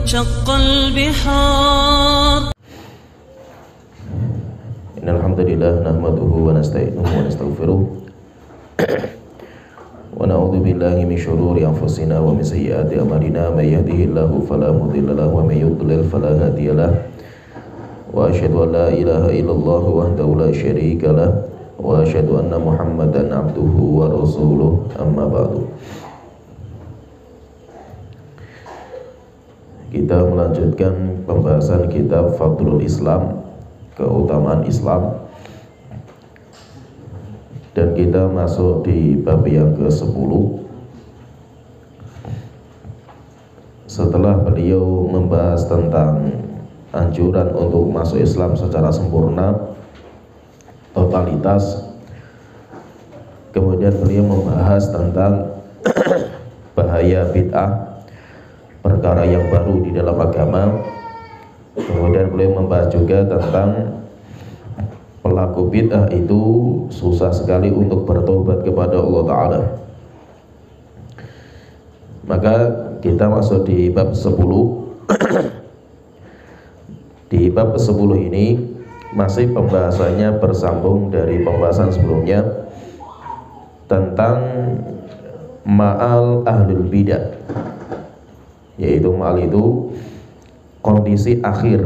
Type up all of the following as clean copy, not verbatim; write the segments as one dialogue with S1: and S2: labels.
S1: وانشق البحار.
S2: إن الحمد لله نحمده ونستعينه ونستغفره ونعوذ بالله من شرور أنفسنا ومن سيئات أعمالنا من يهده الله فلا مضل له ومن يضلل فلا هادي له وأشهد أن لا إله إلا الله وحده لا شريك له وأشهد أن محمدا عبده ورسوله أما بعد. Kita melanjutkan pembahasan kitab Fadlul Islam, keutamaan Islam, dan kita masuk di bab yang ke-10. Setelah beliau membahas tentang anjuran untuk masuk Islam secara sempurna, totalitas, kemudian beliau membahas tentang bahaya bid'ah, perkara yang baru di dalam agama. Kemudian beliau membahas juga tentang pelaku bid'ah itu susah sekali untuk bertobat kepada Allah Ta'ala. Maka kita masuk di bab 10. Di bab 10 ini masih pembahasannya bersambung dari pembahasan sebelumnya tentang ma'al ahlul bid'ah, yaitu ma'al itu kondisi akhir,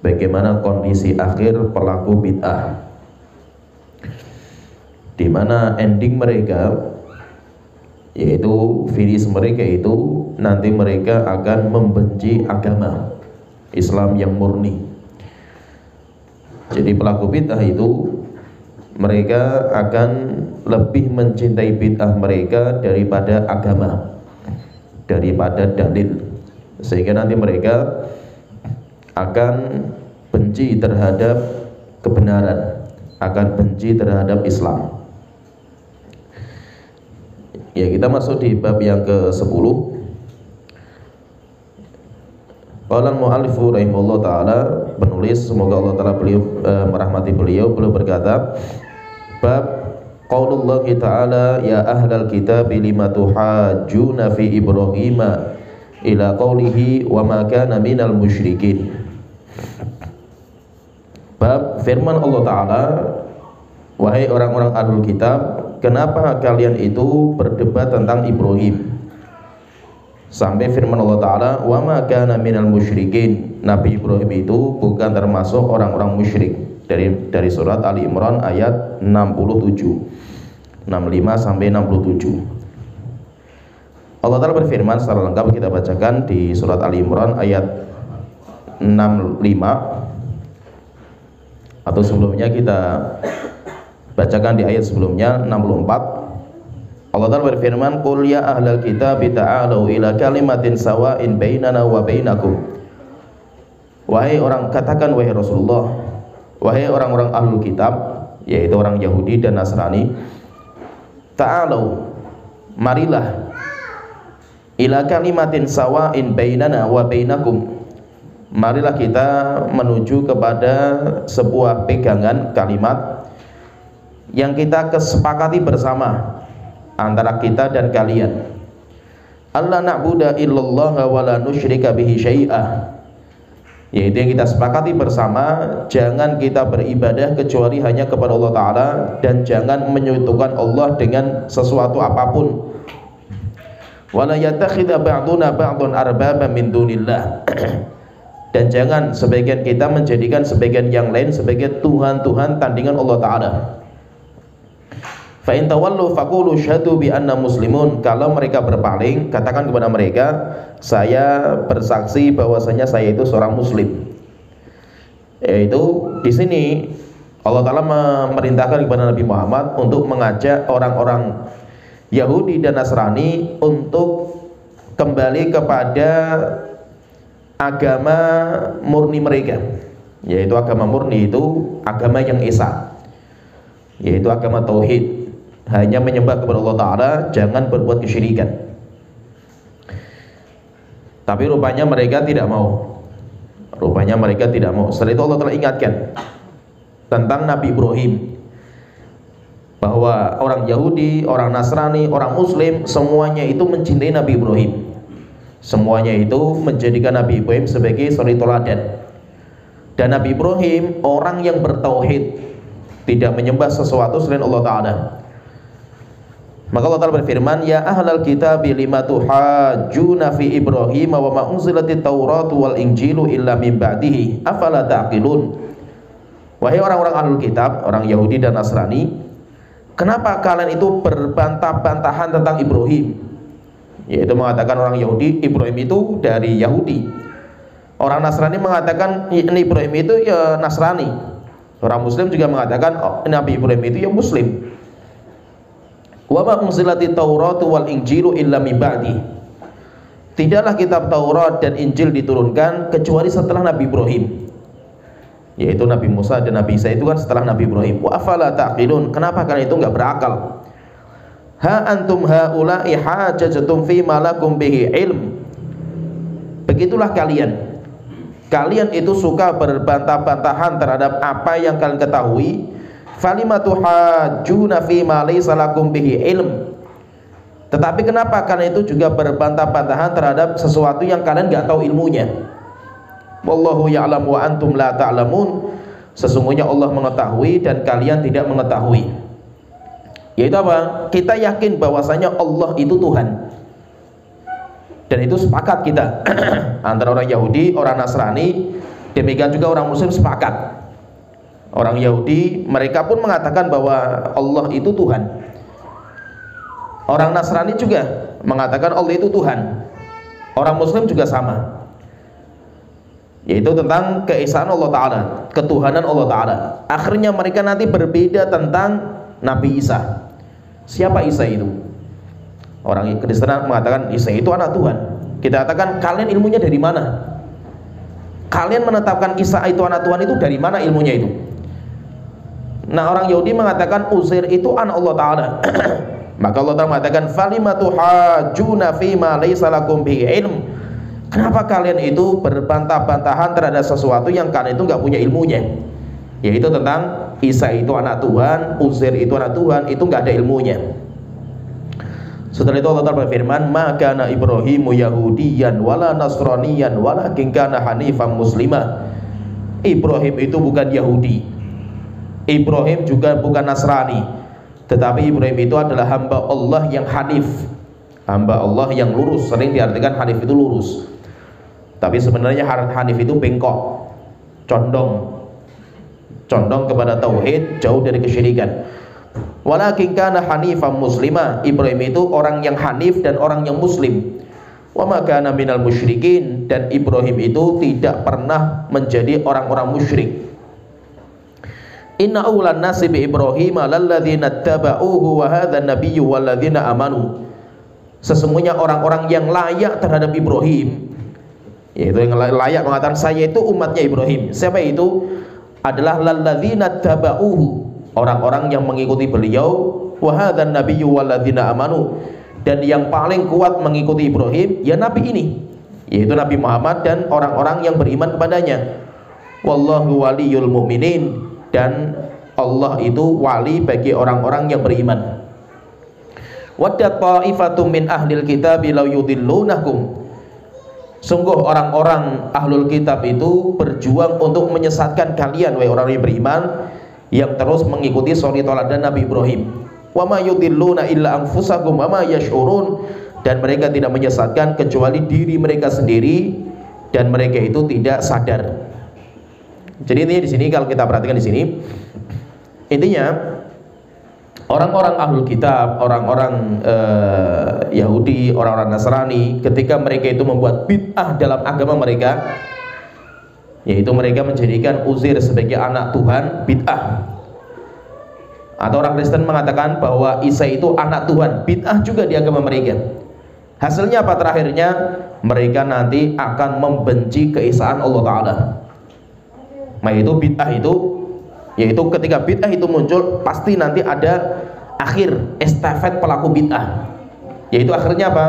S2: bagaimana kondisi akhir pelaku bid'ah, di mana ending mereka, yaitu finish mereka itu nanti mereka akan membenci agama Islam yang murni. Jadi pelaku bid'ah itu mereka akan lebih mencintai bid'ah mereka daripada agama, daripada dalil, sehingga nanti mereka akan benci terhadap kebenaran, akan benci terhadap Islam. Ya, kita masuk di bab yang ke-10. Qala al-mu'allifu rahimahullah ta'ala, penulis semoga Allah ta'ala merahmati beliau berkata, bab qaulullah ta'ala ya ahlal kitab lima tuhajjuna fi ibrahima ila qaulihi wa ma kana minal musyrikin. Bab firman Allah Ta'ala, wahai orang-orang ahlul kitab, kenapa kalian itu berdebat tentang Ibrahim, sampai firman Allah Ta'ala wa ma kana minal musyrikin, Nabi Ibrahim itu bukan termasuk orang-orang musyrik, dari surat Ali Imran ayat 65 sampai 67. Allah Ta'ala berfirman secara lengkap, kita bacakan di surat Ali Imran ayat 65, atau sebelumnya kita bacakan di ayat sebelumnya 64. Allah Ta'ala berfirman, qul ya ahlal kitab ta'alu ila kalimatin sawa'in bainana wa bainakum. Wahai orang, katakan wahai Rasulullah, wahai orang-orang ahlul kitab, yaitu orang Yahudi dan Nasrani, ta'alu, marilah, ila kalimatin sawa'in bainana wa bainakum, marilah kita menuju kepada sebuah pegangan kalimat yang kita kesepakati bersama antara kita dan kalian. Allah na'budu illallah wa la nusyrika bihi syai'ah, yaitu yang kita sepakati bersama, jangan kita beribadah kecuali hanya kepada Allah Ta'ala, dan jangan menyekutukan Allah dengan sesuatu apapun. Wala yattakhidha ba'duna ba'dun arbaba min dunillah, dan jangan sebagian kita menjadikan sebagian yang lain sebagai Tuhan-Tuhan tandingan Allah Ta'ala. Fa in tawallu faqulu syahadu bi anna muslimun, kalau mereka berpaling, katakan kepada mereka, saya bersaksi bahwasanya saya itu seorang muslim. Yaitu di sini Allah Ta'ala memerintahkan kepada Nabi Muhammad untuk mengajak orang-orang Yahudi dan Nasrani untuk kembali kepada agama murni mereka, yaitu agama murni itu agama yang esa, yaitu agama tauhid, hanya menyembah kepada Allah Ta'ala, jangan berbuat kesyirikan. Tapi rupanya mereka tidak mau. Setelah itu Allah telah ingatkan tentang Nabi Ibrahim, bahwa orang Yahudi, orang Nasrani, orang Muslim, semuanya itu mencintai Nabi Ibrahim. Semuanya itu menjadikan Nabi Ibrahim sebagai suri teladan. Dan Nabi Ibrahim orang yang bertauhid, tidak menyembah sesuatu selain Allah Ta'ala. Maka Allah Ta'ala berfirman, ya ahlal kitab lima tuhajjuna fi Ibrahim wa ma unzilatit Tauratu wal Injilu illa min ba'dihi afala ta'qilun. Wahai orang-orang ahlul kitab, orang Yahudi dan Nasrani, kenapa kalian itu berbantah-bantahan tentang Ibrahim? Yaitu mengatakan orang Yahudi, Ibrahim itu dari Yahudi. Orang Nasrani mengatakan ini Ibrahim itu ya Nasrani. Orang Muslim juga mengatakan Nabi Ibrahim itu ya Muslim. Wa ma unzilatit Tauratu wal Injilu illa min ba'di. Tidaklah kitab Taurat dan Injil diturunkan kecuali setelah Nabi Ibrahim. Yaitu Nabi Musa dan Nabi Isa itu kan setelah Nabi Ibrahim. Wa afala ta'qilun, kenapa kalian itu enggak berakal? Ha antum haula'i hajjatum fi ma lakum bihi ilm. Begitulah kalian. Kalian itu suka berbantah-bantahan terhadap apa yang kalian ketahui. Falimatu hajjuna fi ma laysa lakum bihi ilm. Tetapi kenapa kalian itu juga berbantah-bantahan terhadap sesuatu yang kalian enggak tahu ilmunya? Wallahu ya'lamu wa antum la ta'lamun. Sesungguhnya Allah mengetahui dan kalian tidak mengetahui. Yaitu apa? Kita yakin bahwasanya Allah itu Tuhan. Dan itu sepakat kita antara orang Yahudi, orang Nasrani, demikian juga orang Muslim sepakat. Orang Yahudi mereka pun mengatakan bahwa Allah itu Tuhan. Orang Nasrani juga mengatakan Allah itu Tuhan. Orang Muslim juga sama. Yaitu tentang keesaan Allah Ta'ala, ketuhanan Allah Ta'ala. Akhirnya mereka nanti berbeda tentang Nabi Isa. Siapa Isa itu? Orang Kristen mengatakan Isa itu anak Tuhan. Kita katakan kalian ilmunya dari mana? Kalian menetapkan Isa itu anak Tuhan itu dari mana ilmunya itu? Nah orang Yahudi mengatakan Uzair itu anak Allah Ta'ala. Maka Allah Ta'ala mengatakan falimatu hajjuna fima laysa lakum bihi ilm. Kenapa kalian itu berbantah-bantahan terhadap sesuatu yang kalian itu nggak punya ilmunya? Yaitu tentang Isa itu anak Tuhan, Uzair itu anak Tuhan, itu nggak ada ilmunya. Setelah itu Allah Ta'ala berfirman, maka kana Ibrahimu Yahudiyan wala Nasraniyan walakin kana hanifan muslimah. Ibrahim itu bukan Yahudi, Ibrahim juga bukan Nasrani, tetapi Ibrahim itu adalah hamba Allah yang hanif, hamba Allah yang lurus. Sering diartikan hanif itu lurus, tapi sebenarnya hanif itu bengkok, condong kepada tauhid, jauh dari kesyirikan. Walakin kana hanifan muslimah. Ibrahim itu orang yang hanif dan orang yang muslim. Wa ma kana minal musyrikin, dan Ibrahim itu tidak pernah menjadi orang-orang musyrik. Inna awlan nasi bi Ibrahim lalladzina tabauhu wa hadzan nabiyyu walladzina amanu. Sesungguhnya orang-orang yang layak terhadap Ibrahim, yaitu yang layak mengatakan saya itu umatnya Ibrahim. Siapa itu? Adalah lalladzina tabauhu, orang-orang yang mengikuti beliau, wa hadzan nabiyyu walladzina amanu, dan yang paling kuat mengikuti Ibrahim ya nabi ini, yaitu Nabi Muhammad dan orang-orang yang beriman kepadanya. Wallahu waliyul mu'minin, dan Allah itu wali bagi orang-orang yang beriman. Waddat ta'ifatum min ahlil kitabi law yudillunakum. Sungguh orang-orang ahlul kitab itu berjuang untuk menyesatkan kalian wahai orang yang beriman, yang terus mengikuti suri teladan Nabi Ibrahim. Wa ma yudilluna illa anfusakum wa ma yash'urun, dan mereka tidak menyesatkan kecuali diri mereka sendiri dan mereka itu tidak sadar. Jadi ini di sini kalau kita perhatikan di sini, intinya orang-orang ahlul kitab, orang-orang Yahudi, orang-orang Nasrani, ketika mereka itu membuat bid'ah dalam agama mereka, yaitu mereka menjadikan Uzair sebagai anak Tuhan, bid'ah. Atau orang Kristen mengatakan bahwa Isa itu anak Tuhan, bid'ah juga di agama mereka. Hasilnya apa terakhirnya? Mereka nanti akan membenci keesaan Allah Ta'ala. Nah itu bid'ah itu, yaitu ketika bid'ah itu muncul, pasti nanti ada akhir estafet pelaku bid'ah, yaitu akhirnya apa?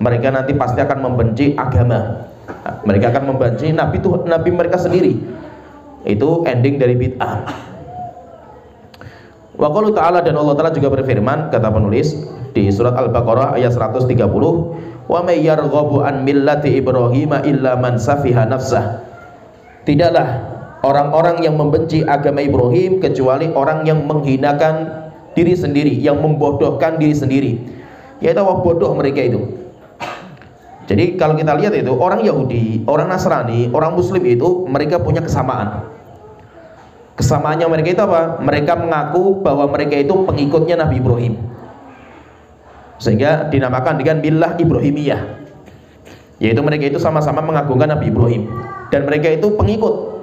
S2: Mereka nanti pasti akan membenci agama, mereka akan membenci nabi mereka sendiri. Itu ending dari bid'ah. Wa qalu ta'ala, dan Allah Ta'ala juga berfirman, kata penulis di surat Al-Baqarah ayat 130, wa may yarghabu an millati Ibrahim illa man safiha nafsah. Tidaklah orang-orang yang membenci agama Ibrahim kecuali orang yang menghinakan diri sendiri, yang membodohkan diri sendiri, yaitu bodoh mereka itu. Jadi kalau kita lihat itu orang Yahudi, orang Nasrani, orang Muslim itu mereka punya kesamaan. Kesamaannya mereka itu apa? Mereka mengaku bahwa mereka itu pengikutnya Nabi Ibrahim, sehingga dinamakan dengan millah Ibrahimiyah, yaitu mereka itu sama-sama mengagungkan Nabi Ibrahim, dan mereka itu pengikut.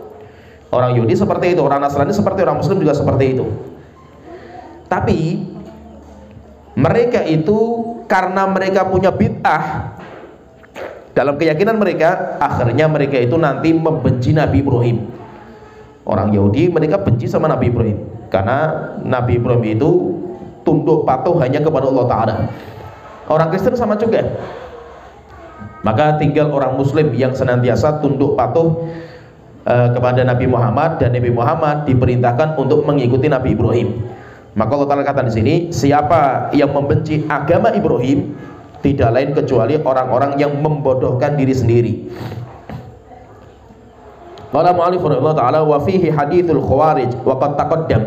S2: Orang Yahudi seperti itu, orang Nasrani seperti, orang Muslim juga seperti itu. Tapi mereka itu karena mereka punya bid'ah dalam keyakinan mereka, akhirnya mereka itu nanti membenci Nabi Ibrahim. Orang Yahudi mereka benci sama Nabi Ibrahim karena Nabi Ibrahim itu tunduk patuh hanya kepada Allah Ta'ala. Orang Kristen sama juga. Maka tinggal orang Muslim yang senantiasa tunduk patuh kepada Nabi Muhammad, dan Nabi Muhammad diperintahkan untuk mengikuti Nabi Ibrahim. Maka Allah Ta'ala kata di sini, siapa yang membenci agama Ibrahim tidak lain kecuali orang-orang yang membodohkan diri sendiri. Qala mu'allif rahimahullah ta'ala wa fihi hadithul khawarij wa qad taqaddam.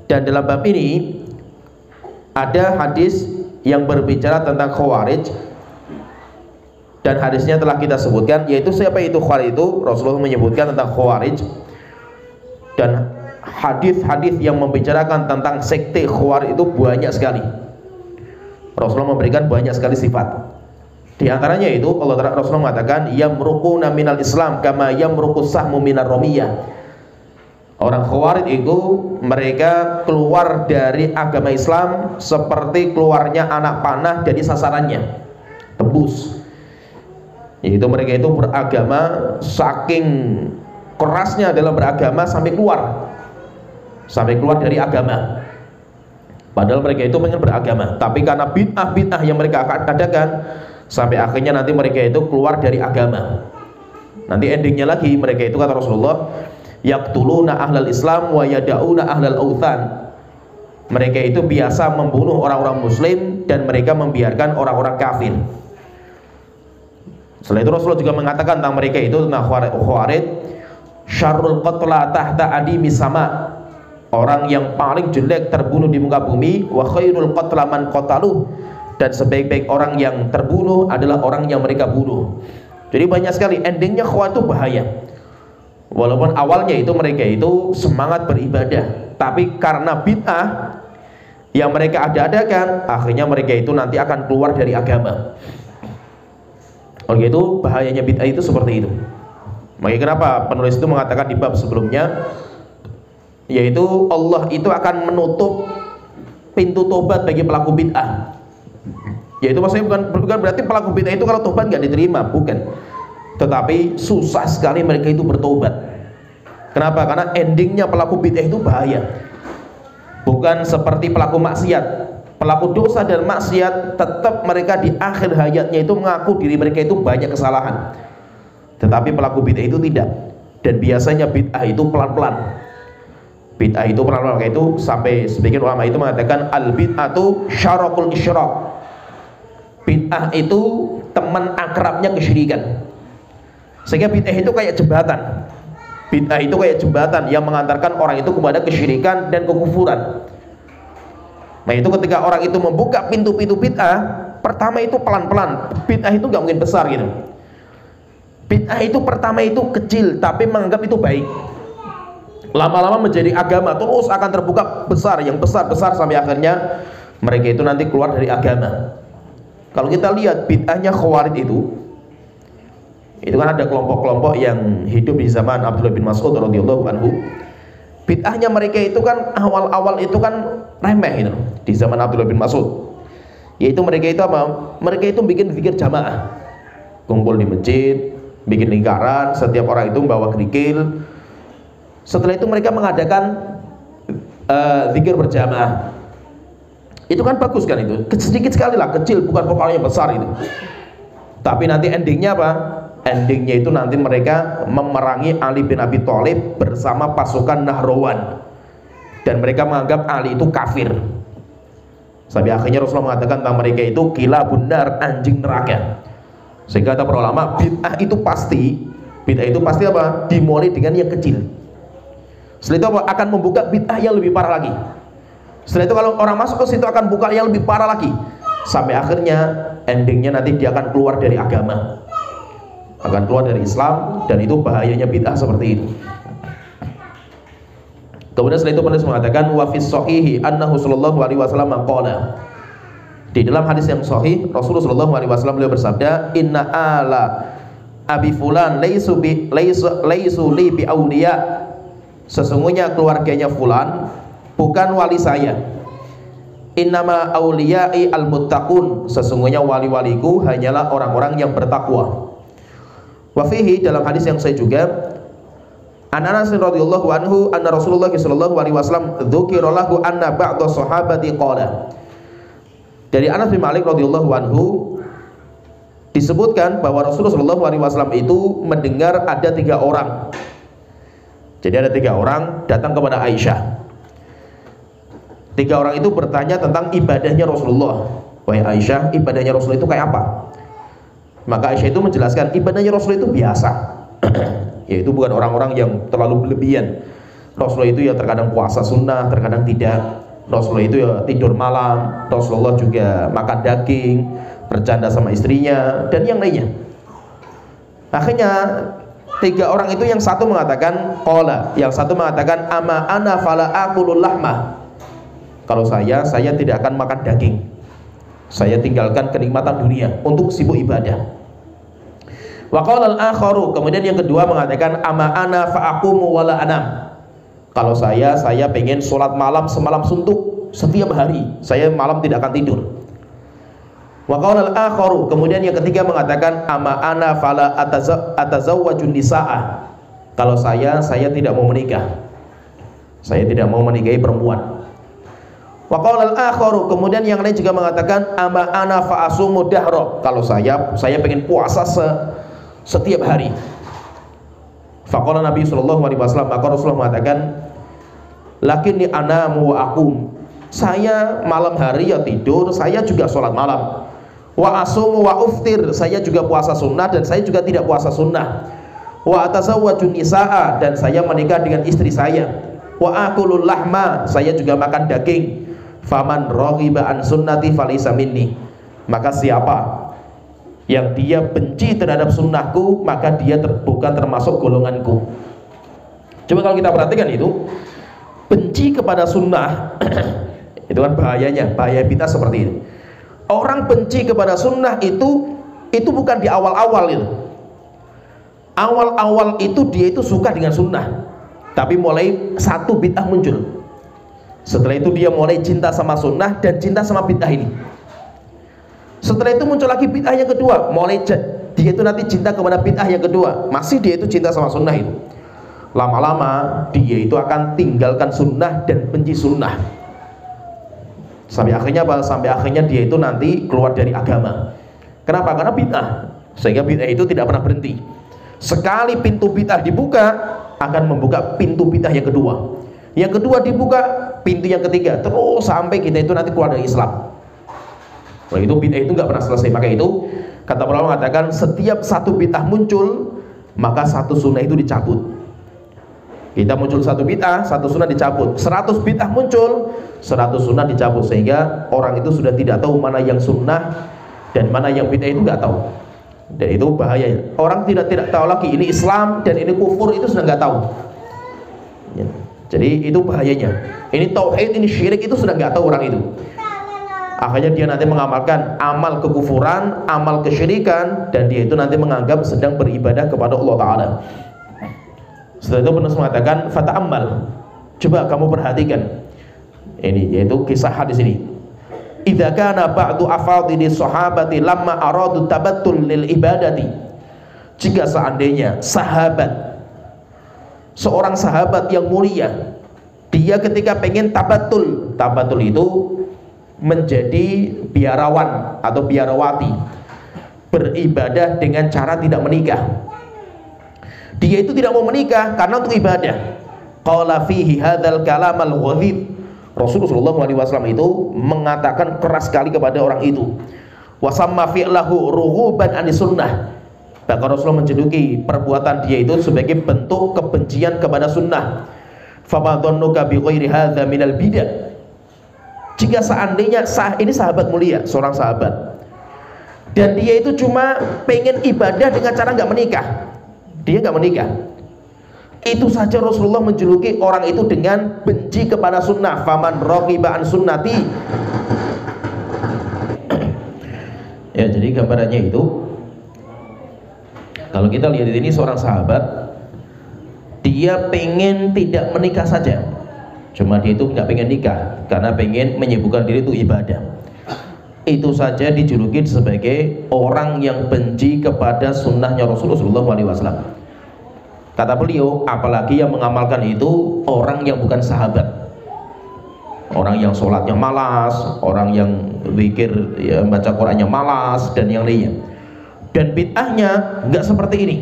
S2: Dan dalam bab ini ada hadis yang berbicara tentang khawarij, dan hadisnya telah kita sebutkan, yaitu siapa itu khawarij itu. Rasulullah menyebutkan tentang khawarij, dan hadis-hadis yang membicarakan tentang sekte khawarij itu banyak sekali. Rasulullah memberikan banyak sekali sifat. Di antaranya itu Rasulullah mengatakan yamruquna minal Islam kama yamruqus sahmu minar ramiyah. Orang khawarij itu mereka keluar dari agama Islam seperti keluarnya anak panah dari sasarannya, tembus. Yaitu mereka itu beragama saking kerasnya dalam beragama sampai keluar dari agama. Padahal mereka itu pengen beragama, tapi karena bid'ah yang mereka adakan, sampai akhirnya nanti mereka itu keluar dari agama. Nanti endingnya lagi mereka itu, kata Rasulullah, yaqtuluna ahlal Islam wa yada'una ahlal authan. Mereka itu biasa membunuh orang-orang Muslim dan mereka membiarkan orang-orang kafir. Setelah itu Rasulullah juga mengatakan tentang mereka itu, tentang khawarij, syarrul qatla tahta adimi sama. Orang yang paling jelek terbunuh di muka bumi, wa khairul qatla man qataluh. Dan sebaik-baik orang yang terbunuh adalah orang yang mereka bunuh. Jadi banyak sekali endingnya khawarij itu bahaya. Walaupun awalnya itu mereka itu semangat beribadah, tapi karena bid'ah yang mereka adakan, akhirnya mereka itu nanti akan keluar dari agama. Oleh itu bahayanya bid'ah itu seperti itu. Makanya kenapa penulis itu mengatakan di bab sebelumnya, yaitu Allah itu akan menutup pintu tobat bagi pelaku bid'ah. Yaitu maksudnya bukan berarti pelaku bid'ah itu kalau tobat nggak diterima, bukan. Tetapi susah sekali mereka itu bertobat. Kenapa? Karena endingnya pelaku bid'ah itu bahaya. Bukan seperti pelaku maksiat. Pelaku dosa dan maksiat tetap mereka di akhir hayatnya itu mengaku diri mereka itu banyak kesalahan. Tetapi pelaku bid'ah itu tidak. Dan biasanya bid'ah itu pelan-pelan. Bid'ah itu pelan-pelan, itu sampai sebagian ulama itu mengatakan al bid'atu syarakul isyrak. Bid'ah itu teman akrabnya kesyirikan. Sehingga bid'ah itu kayak jembatan. Bid'ah itu kayak jembatan yang mengantarkan orang itu kepada kesyirikan dan kekufuran. Nah itu ketika orang itu membuka pintu-pintu bid'ah, pertama itu pelan-pelan. Bid'ah itu nggak mungkin besar gitu. Bid'ah itu pertama itu kecil, tapi menganggap itu baik. Lama-lama menjadi agama, terus akan terbuka besar, yang besar-besar, sampai akhirnya mereka itu nanti keluar dari agama. Kalau kita lihat bid'ahnya khawarij itu kan ada kelompok-kelompok yang hidup di zaman Abdullah bin Mas'ud radhiyallahu anhu. Bid'ahnya mereka itu kan awal-awal itu kan remeh gitu di zaman Abdullah bin Mas'ud. Yaitu mereka itu apa? Mereka itu bikin zikir jamaah, kumpul di masjid, bikin lingkaran, setiap orang itu membawa kerikil. Setelah itu mereka mengadakan zikir berjamaah. Itu kan bagus kan, itu sedikit sekali lah, kecil, bukan pokalnya besar itu. Tapi nanti endingnya apa? Endingnya itu nanti mereka memerangi Ali bin Abi Thalib bersama pasukan Nahrawan, dan mereka menganggap Ali itu kafir. Sampai akhirnya Rasulullah mengatakan tentang mereka itu kilabun nar, anjing neraka. Sehingga kata para ulama, bid'ah itu pasti apa? Dimulai dengan yang kecil. Setelah itu apa? Akan membuka bid'ah yang lebih parah lagi. Setelah itu kalau orang masuk ke situ akan buka yang lebih parah lagi. Sampai akhirnya endingnya nanti dia akan keluar dari agama, akan keluar dari Islam, dan itu bahayanya bid'ah seperti itu. Kemudian setelah itu penulis mengatakan wa fis shahihi annahu sallallahu alaihi wasallam qala. Di dalam hadis yang sahih Rasulullah sallallahu alaihi wasallam beliau bersabda, inna ala abi fulan laisu li bi auliya. Sesungguhnya keluarganya fulan bukan wali saya. Innama auliyai al-muttaqun. Sesungguhnya wali-waliku hanyalah orang-orang yang bertakwa. Wa fihi, dalam hadis yang sahih juga, An Anas radhiyallahu anhu anna Rasulullah sallallahu alaihi wasallam dzukira lahu anna ba'dha sahabati qala. Dari Anas bin Malik radhiyallahu anhu disebutkan bahwa Rasulullah sallallahu alaihi wasallam itu mendengar ada 3 orang. Jadi ada 3 orang datang kepada Aisyah. 3 orang itu bertanya tentang ibadahnya Rasulullah. Wahai Aisyah, ibadahnya Rasulullah itu kayak apa? Maka Aisyah itu menjelaskan ibadahnya Rasulullah itu biasa. Yaitu bukan orang-orang yang terlalu berlebihan. Rasulullah itu ya terkadang puasa sunnah, terkadang tidak. Rasulullah itu ya tidur malam. Rasulullah juga makan daging, bercanda sama istrinya, dan yang lainnya. Akhirnya 3 orang itu, yang satu mengatakan qala, yang satu mengatakan ama ana fala aqulul lahma. Kalau saya tidak akan makan daging. Saya tinggalkan kenikmatan dunia untuk sibuk ibadah. Wa qala al-akharu, kemudian yang kedua mengatakan ama ana fa aqumu wala anam. Kalau saya pengen sholat malam semalam suntuk setiap hari. Saya malam tidak akan tidur. Wa qala al-akharu, kemudian yang ketiga mengatakan ama ana fala atazawwajun nisaa. Kalau saya tidak mau menikah. Saya tidak mau menikahi perempuan. Wa qala al-akharu, kemudian yang lain juga mengatakan ama ana fa asumu dahra. Kalau saya pengen puasa setiap hari. Faqala Nabi sallallahu alaihi wasallam, maka Rasulullah mengatakan lakinni anamu wa aqum. Saya malam hari ya tidur, saya juga sholat malam. Wa asumu wa uftir, saya juga puasa sunnah dan saya juga tidak puasa sunnah. Wa atazawwajun nisaa, dan saya menikah dengan istri saya. Wa akulul lahma, saya juga makan daging. Faman raghiba an sunnati falaysa minni. Maka siapa yang dia benci terhadap sunnahku, maka dia bukan termasuk golonganku. Coba kalau kita perhatikan itu, benci kepada sunnah itu kan bahayanya, bahaya bid'ah seperti itu. Orang benci kepada sunnah itu bukan di awal-awal itu. Awal-awal itu dia itu suka dengan sunnah, tapi mulai satu bid'ah muncul. Setelah itu dia mulai cinta sama sunnah dan cinta sama bid'ah ini. Setelah itu muncul lagi bid'ah yang kedua, mulai dia itu nanti cinta kepada bid'ah yang kedua, masih dia itu cinta sama sunnah itu. Lama-lama dia itu akan tinggalkan sunnah dan benci sunnah. Sampai akhirnya apa? Sampai akhirnya dia itu nanti keluar dari agama. Kenapa? Karena bid'ah. Sehingga bid'ah itu tidak pernah berhenti. Sekali pintu bid'ah dibuka, akan membuka pintu bid'ah yang kedua. Yang kedua dibuka, pintu yang ketiga, terus sampai kita itu nanti keluar dari Islam. Kalau itu bid'ah itu nggak pernah selesai. Maka itu kata para ulama mengatakan setiap satu bid'ah muncul, maka satu sunnah itu dicabut. Kita muncul satu bid'ah, satu sunnah dicabut. 100 bid'ah muncul, 100 sunnah dicabut. Sehingga orang itu sudah tidak tahu mana yang sunnah dan mana yang bid'ah, itu nggak tahu. Dan itu bahaya. Orang tidak tahu lagi ini Islam dan ini kufur, itu sudah nggak tahu. Ya. Jadi itu bahayanya. Ini tauhid, ini syirik, itu sudah nggak tahu orang itu. Akhirnya dia nanti mengamalkan amal kekufuran, amal kesyirikan, dan dia itu nanti menganggap sedang beribadah kepada Allah Ta'ala. Setelah itu penulis mengatakan fata'ammal, coba kamu perhatikan ini, yaitu kisah hadis ini. Idza kana ba'du afadhili sahabati lamma aradu tabattul lil ibadati. Jika seandainya seorang sahabat yang mulia, dia ketika pengen tabattul itu menjadi biarawan atau biarawati, beribadah dengan cara tidak menikah. Dia itu tidak mau menikah karena untuk ibadah. Qala fihi hadzal kalam al-ghadhib. Rasulullah SAW itu mengatakan keras sekali kepada orang itu. Wasamma fi'lahu rughuban anis sunnah. Bahkan Rasulullah menjuluki perbuatan dia itu sebagai bentuk kebencian kepada sunnah. Fama dhannuka bi ghairi hadza minal bidah. Jika seandainya ini sahabat mulia, seorang sahabat, dan dia itu cuma pengen ibadah dengan cara nggak menikah, dia nggak menikah, itu saja Rasulullah menjuluki orang itu dengan benci kepada sunnah. Faman raghiba an sunnati. Ya, jadi gambarannya itu, kalau kita lihat ini seorang sahabat, dia pengen tidak menikah saja, cuma dia itu nggak pengen nikah karena pengen menyibukkan diri itu ibadah. Itu saja dijuluki sebagai orang yang benci kepada sunnahnya Rasulullah SAW. Kata beliau, apalagi yang mengamalkan itu orang yang bukan sahabat, orang yang sholatnya malas, orang yang zikir ya, baca Qurannya malas dan yang lainnya. Dan bid'ahnya nggak seperti ini.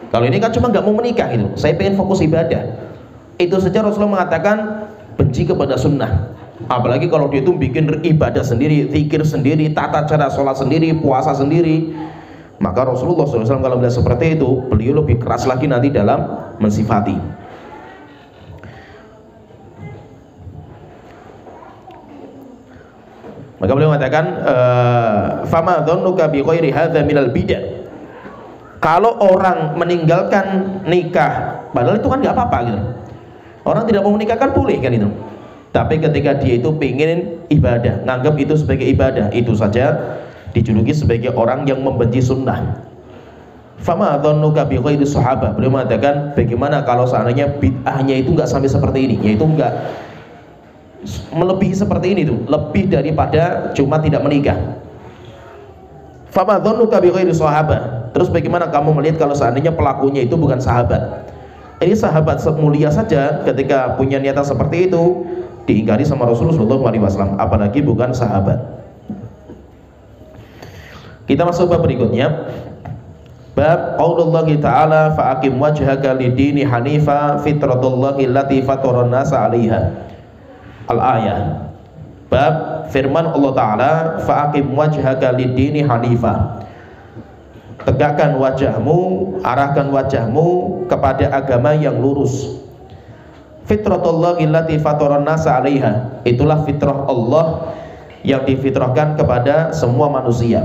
S2: Kalau ini kan cuma nggak mau menikah gitu, saya pengen fokus ibadah. Itu saja Rasulullah mengatakan benci kepada sunnah. Apalagi kalau dia itu bikin ibadah sendiri, zikir sendiri, tata cara sholat sendiri, puasa sendiri. Maka Rasulullah SAW kalau melihat seperti itu, beliau lebih keras lagi nanti dalam mensifati. Maka beliau mengatakan, fama dhannuka bi ghairi hadza minal bidah. Kalau orang meninggalkan nikah, padahal itu kan nggak apa-apa gitu. Orang tidak mau menikah kan boleh kan itu. Tapi ketika dia itu pengen ibadah, nganggap itu sebagai ibadah, itu saja dijuluki sebagai orang yang membenci sunnah. Fama dhannuka bi ghairi sahabah. Beliau mengatakan, bagaimana kalau seandainya bid'ahnya itu nggak sampai seperti ini, yaitu nggak melebihi seperti ini tuh, lebih daripada cuma tidak menikah. Fama dhannuka bi ghairi sahabah. Terus bagaimana kamu melihat kalau seandainya pelakunya itu bukan sahabat? Ini sahabat mulia saja ketika punya niatan seperti itu diingkari sama Rasulullah SAW, apalagi bukan sahabat. Kita masuk bab berikutnya, bab qaulullahi ta'ala fa'aqim wajhaka lidini hanifa fitratullahi allati fataran nasa 'alaiha. Al-ayah. Bab firman Allah Ta'ala, fa'aqim wajhaka lidini hanifa. Tegakkan wajahmu, arahkan wajahmu kepada agama yang lurus. Fitratullahi allati fataran nasa 'alaiha. Itulah fitrah Allah yang difitrahkan kepada semua manusia.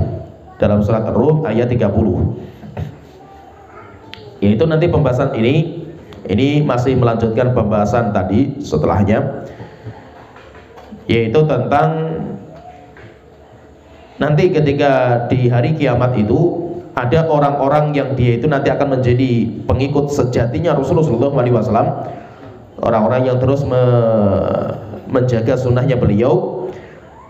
S2: Dalam surat Ar-Rum ayat 30. Yaitu nanti pembahasan ini masih melanjutkan pembahasan tadi setelahnya, yaitu tentang nanti ketika di hari kiamat itu ada orang-orang yang dia itu nanti akan menjadi pengikut sejatinya Rasulullah SAW, orang-orang yang terus menjaga sunnahnya beliau.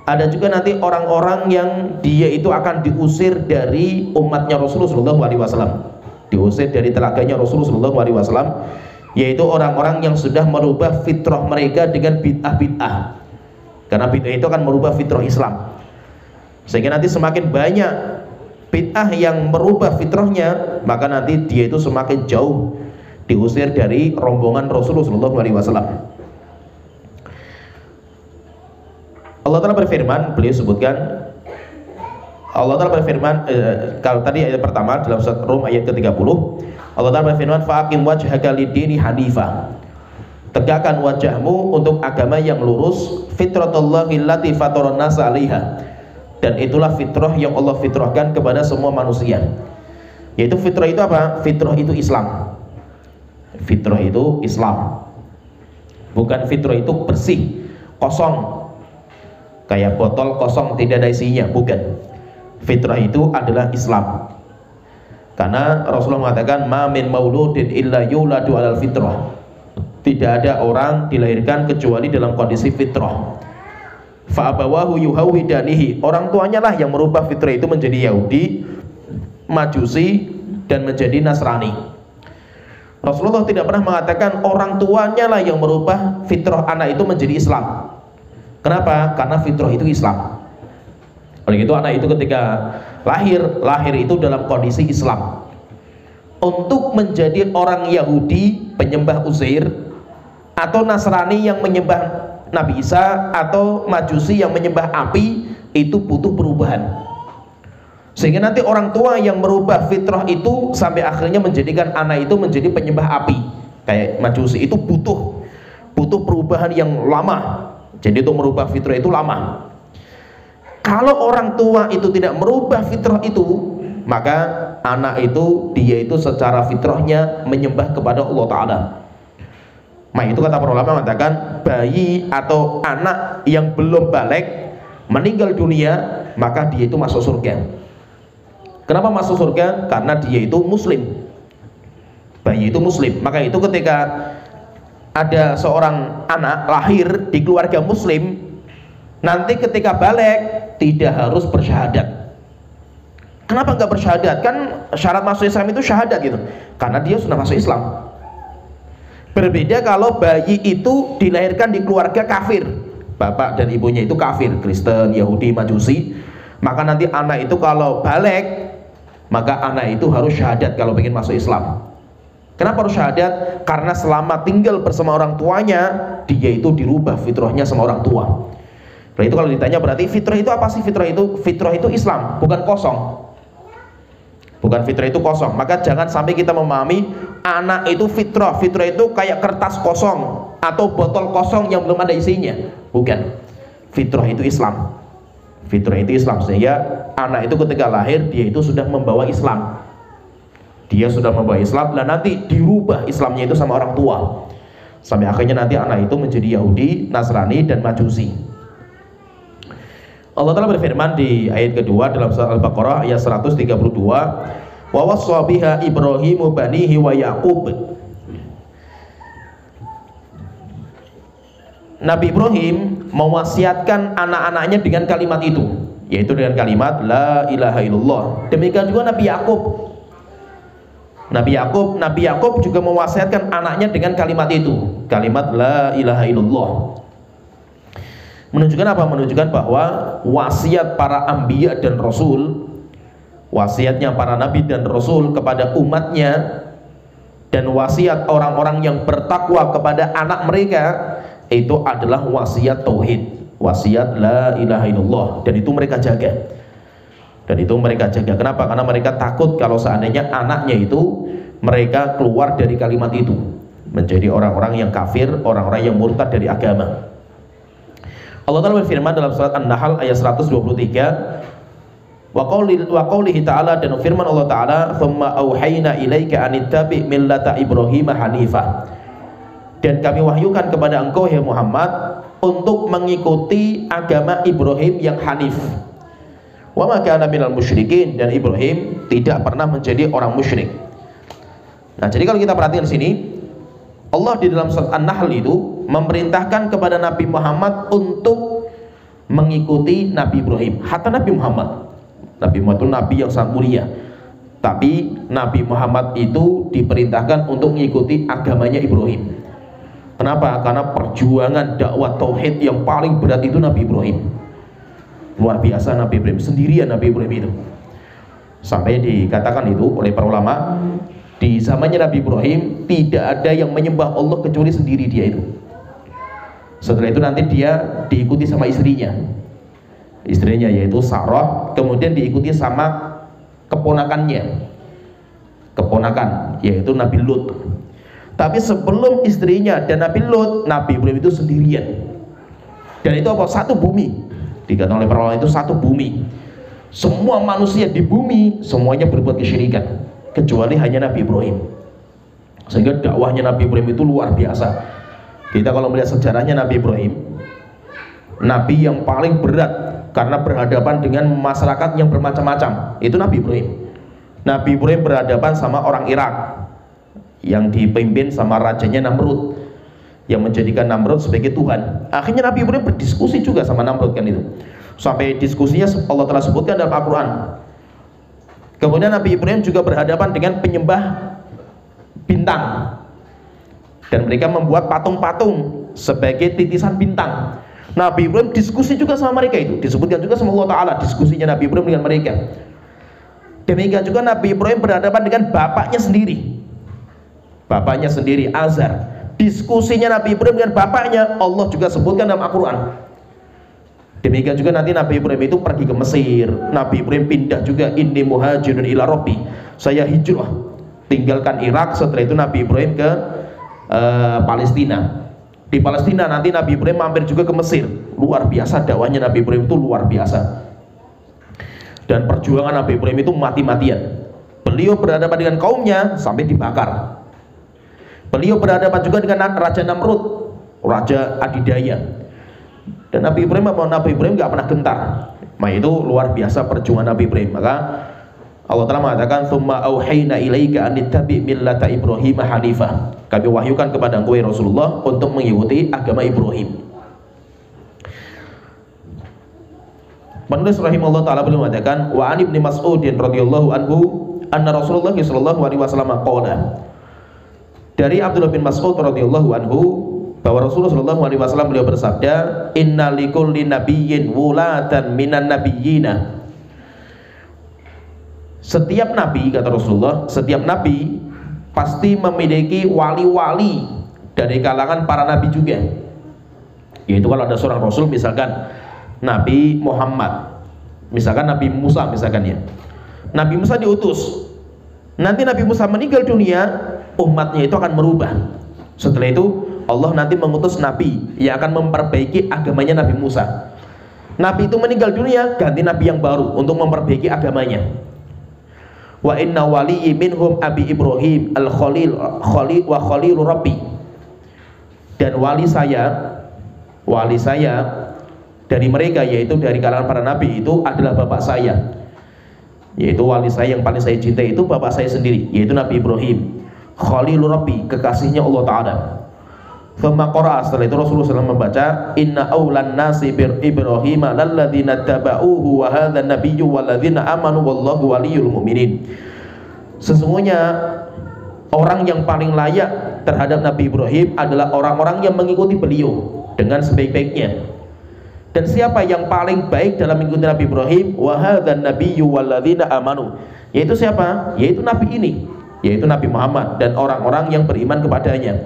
S2: Ada juga nanti orang-orang yang dia itu akan diusir dari umatnya Rasulullah SAW, diusir dari telaganya Rasulullah SAW, yaitu orang-orang yang sudah merubah fitrah mereka dengan bid'ah-bid'ah. Karena bid'ah itu akan merubah fitrah Islam, sehingga nanti semakin banyak bid'ah yang merubah fitrahnya, maka nanti dia itu semakin jauh diusir dari rombongan Rasulullah SAW. Allah Ta'ala berfirman, beliau sebutkan, Allah Ta'ala berfirman, kalau tadi ayat pertama dalam surat Rum ayat ke-30, Allah Ta'ala berfirman, fa'aqim wajhaka lidini hanifah. Tegakkan wajahmu untuk agama yang lurus, fitratullahi allati fataran nasa 'alaiha. Dan itulah fitrah yang Allah fitrahkan kepada semua manusia. Yaitu fitrah itu apa? Fitrah itu Islam. Fitrah itu Islam. Bukan fitrah itu bersih, kosong, kayak botol kosong tidak ada isinya, bukan. Fitrah itu adalah Islam. Karena Rasulullah mengatakan, ma min mauludin illa yuladu alal fitrah. Tidak ada orang dilahirkan kecuali dalam kondisi fitrah. Fa'abawahu yuhawidanihi. Orang tuanya lah yang merubah fitrah itu menjadi Yahudi, Majusi, dan menjadi Nasrani. Rasulullah tidak pernah mengatakan orang tuanya lah yang merubah fitrah anak itu menjadi Islam. Kenapa? Karena fitrah itu Islam. Oleh itu anak itu ketika lahir itu dalam kondisi Islam. Untuk menjadi orang Yahudi penyembah Uzair atau Nasrani yang menyembah Nabi Isa atau Majusi yang menyembah api itu butuh perubahan. Sehingga nanti orang tua yang merubah fitrah itu sampai akhirnya menjadikan anak itu menjadi penyembah api. Kayak Majusi itu butuh perubahan yang lama. Jadi itu merubah fitrah itu lama. Kalau orang tua itu tidak merubah fitrah itu, maka anak itu dia itu secara fitrahnya menyembah kepada Allah Ta'ala. Nah itu kata para ulama mengatakan bayi atau anak yang belum balik meninggal dunia, maka dia itu masuk surga. Kenapa masuk surga? Karena dia itu muslim. Bayi itu muslim. Maka itu ketika ada seorang anak lahir di keluarga muslim, nanti ketika balik tidak harus bersyahadat. Kenapa nggak bersyahadat? Kan syarat masuk Islam itu syahadat gitu. Karena dia sudah masuk Islam. Berbeda kalau bayi itu dilahirkan di keluarga kafir, bapak dan ibunya itu kafir, Kristen, Yahudi, Majusi. Maka nanti anak itu kalau balik, maka anak itu harus syahadat kalau ingin masuk Islam. Kenapa harus syahadat? Karena selama tinggal bersama orang tuanya, dia itu dirubah fitrahnya sama orang tua. Nah itu kalau ditanya berarti fitrah itu apa sih? Fitrah itu Islam, bukan kosong. Bukan fitrah itu kosong. Maka jangan sampai kita memahami anak itu fitrah. Fitrah itu kayak kertas kosong atau botol kosong yang belum ada isinya. Bukan. Fitrah itu Islam. Fitrah itu Islam. Sehingga anak itu ketika lahir dia itu sudah membawa Islam. Dia sudah membawa Islam dan nanti dirubah Islamnya itu sama orang tua. Sampai akhirnya nanti anak itu menjadi Yahudi, Nasrani dan Majusi. Allah Ta'ala berfirman di ayat kedua dalam surah Al-Baqarah ayat 132, wa wassa biha Ibrahimu banihi wa Yaqub. Nabi Ibrahim mewasiatkan anak-anaknya dengan kalimat itu, yaitu dengan kalimat la ilaha illallah. Demikian juga Nabi Yaqub. Nabi Yaqub juga mewasiatkan anaknya dengan kalimat itu, kalimat la ilaha illallah. Menunjukkan apa? Menunjukkan bahwa wasiat para anbiya dan rasul, wasiatnya para nabi dan rasul kepada umatnya, dan wasiat orang-orang yang bertakwa kepada anak mereka, itu adalah wasiat tauhid, wasiat la ilaha illallah. Dan itu mereka jaga. Kenapa? Karena mereka takut kalau seandainya anaknya itu mereka keluar dari kalimat itu, menjadi orang-orang yang kafir, orang-orang yang murtad dari agama. Allah Ta'ala berfirman dalam surat An-Nahl ayat 123, wa qawlihi ta'ala, dan firman Allah Ta'ala, thumma auhayna ilaika anittabi millata Ibrahim hanifah, dan kami wahyukan kepada engkau ya Muhammad untuk mengikuti agama Ibrahim yang hanif. Wa ma kana minal musyrikin, dan Ibrahim tidak pernah menjadi orang musyrik. Nah, jadi kalau kita perhatikan sini, Allah di dalam surat An-Nahl itu memerintahkan kepada Nabi Muhammad untuk mengikuti Nabi Ibrahim. Hatta Nabi Muhammad itu Nabi yang sangat mulia, tapi Nabi Muhammad itu diperintahkan untuk mengikuti agamanya Ibrahim. Kenapa? Karena perjuangan dakwah tauhid yang paling berat itu Nabi Ibrahim. Luar biasa Nabi Ibrahim, sendirian Nabi Ibrahim itu. Sampai dikatakan itu oleh para ulama, di zamannya Nabi Ibrahim tidak ada yang menyembah Allah kecuali sendiri dia itu. Setelah itu nanti dia diikuti sama istrinya yaitu Sarah, kemudian diikuti sama keponakan yaitu Nabi Lut. Tapi sebelum istrinya dan Nabi Lut, Nabi Ibrahim itu sendirian. Dan itu apa? Satu bumi. Dikatakan oleh para ulama itu satu bumi. Semua manusia di bumi semuanya berbuat kesyirikan kecuali hanya Nabi Ibrahim. Sehingga dakwahnya Nabi Ibrahim itu luar biasa. Kita kalau melihat sejarahnya Nabi Ibrahim, Nabi yang paling berat karena berhadapan dengan masyarakat yang bermacam-macam, itu Nabi Ibrahim. Nabi Ibrahim berhadapan sama orang Irak yang dipimpin sama rajanya Namrud, yang menjadikan Namrud sebagai Tuhan. Akhirnya Nabi Ibrahim berdiskusi juga sama Namrud kan itu. Sampai diskusinya Allah telah sebutkan dalam Al-Quran. Kemudian Nabi Ibrahim juga berhadapan dengan penyembah bintang, dan mereka membuat patung-patung sebagai titisan bintang. Nabi Ibrahim diskusi juga sama mereka, itu disebutkan juga sama Allah Ta'ala diskusinya Nabi Ibrahim dengan mereka. Demikian juga Nabi Ibrahim berhadapan dengan bapaknya sendiri, Azar. diskusinya Nabi Ibrahim dengan bapaknya Allah juga sebutkan dalam Al-Quran. Demikian juga nanti Nabi Ibrahim itu pergi ke Mesir. Nabi Ibrahim pindah juga, inni muhajirun ila rabbi, saya hijrah tinggalkan Irak. Setelah itu Nabi Ibrahim ke Palestina. Di Palestina nanti Nabi Ibrahim mampir juga ke Mesir. Luar biasa dakwahnya Nabi Ibrahim itu, luar biasa. Dan perjuangan Nabi Ibrahim itu mati-matian. Beliau berhadapan dengan kaumnya sampai dibakar. Beliau berhadapan juga dengan Raja Namrud, Raja Adidaya. Dan Nabi Ibrahim nggak pernah gentar. Nah itu luar biasa perjuangan Nabi Ibrahim. Maka Allah Ta'ala mengatakan, "Tsumma auhayna ilaika an ittabi' millata Ibrahim hanifah." Kami wahyukan kepada engkau Rasulullah untuk mengikuti agama Ibrahim. Penulis rahimahullah Ta'ala beliau mengatakan, "Wa an Ibnu Mas'udin radhiyallahu anhu anna Rasulullah sallallahu alaihi wasallam qala." Dari Abdullah bin Mas'ud radhiyallahu anhu bahwa Rasulullah sallallahu alaihi wasallam beliau bersabda, "Inna likulli nabiyyin wulatan minan nabiyyina." Setiap nabi, kata Rasulullah, setiap nabi pasti memiliki wali-wali dari kalangan para nabi juga. Yaitu kalau ada seorang rasul, misalkan Nabi Muhammad, misalkan Nabi Musa, misalkan ya, Nabi Musa diutus. Nanti Nabi Musa meninggal dunia, umatnya itu akan merubah. Setelah itu Allah nanti mengutus Nabi yang akan memperbaiki agamanya Nabi Musa. Nabi itu meninggal dunia, ganti Nabi yang baru untuk memperbaiki agamanya. Wa inna waliyyi minhum Abi Ibrahim al-Khalil wa Khalilur Rabbi. Dan wali saya dari mereka, yaitu dari kalangan para nabi, itu adalah bapak saya. Yaitu wali saya yang paling saya cintai itu bapak saya sendiri, yaitu Nabi Ibrahim, Khalilur Rabbi, kekasihnya Allah Ta'ala. Thumma qara'a, setelah itu Rasulullah SAW membaca, "Inna awlan nasi bir Ibrahim lalladzina taba'uhu wa hadza nabiyyu walladzina amanu wallahu waliyul mu'minin." Sesungguhnya orang yang paling layak terhadap Nabi Ibrahim adalah orang-orang yang mengikuti beliau dengan sebaik-baiknya. Dan siapa yang paling baik dalam mengikuti Nabi Ibrahim? Wa hadzan nabiyyu walladzina amanu. Yaitu siapa? Yaitu Nabi ini, yaitu Nabi Muhammad dan orang-orang yang beriman kepadanya.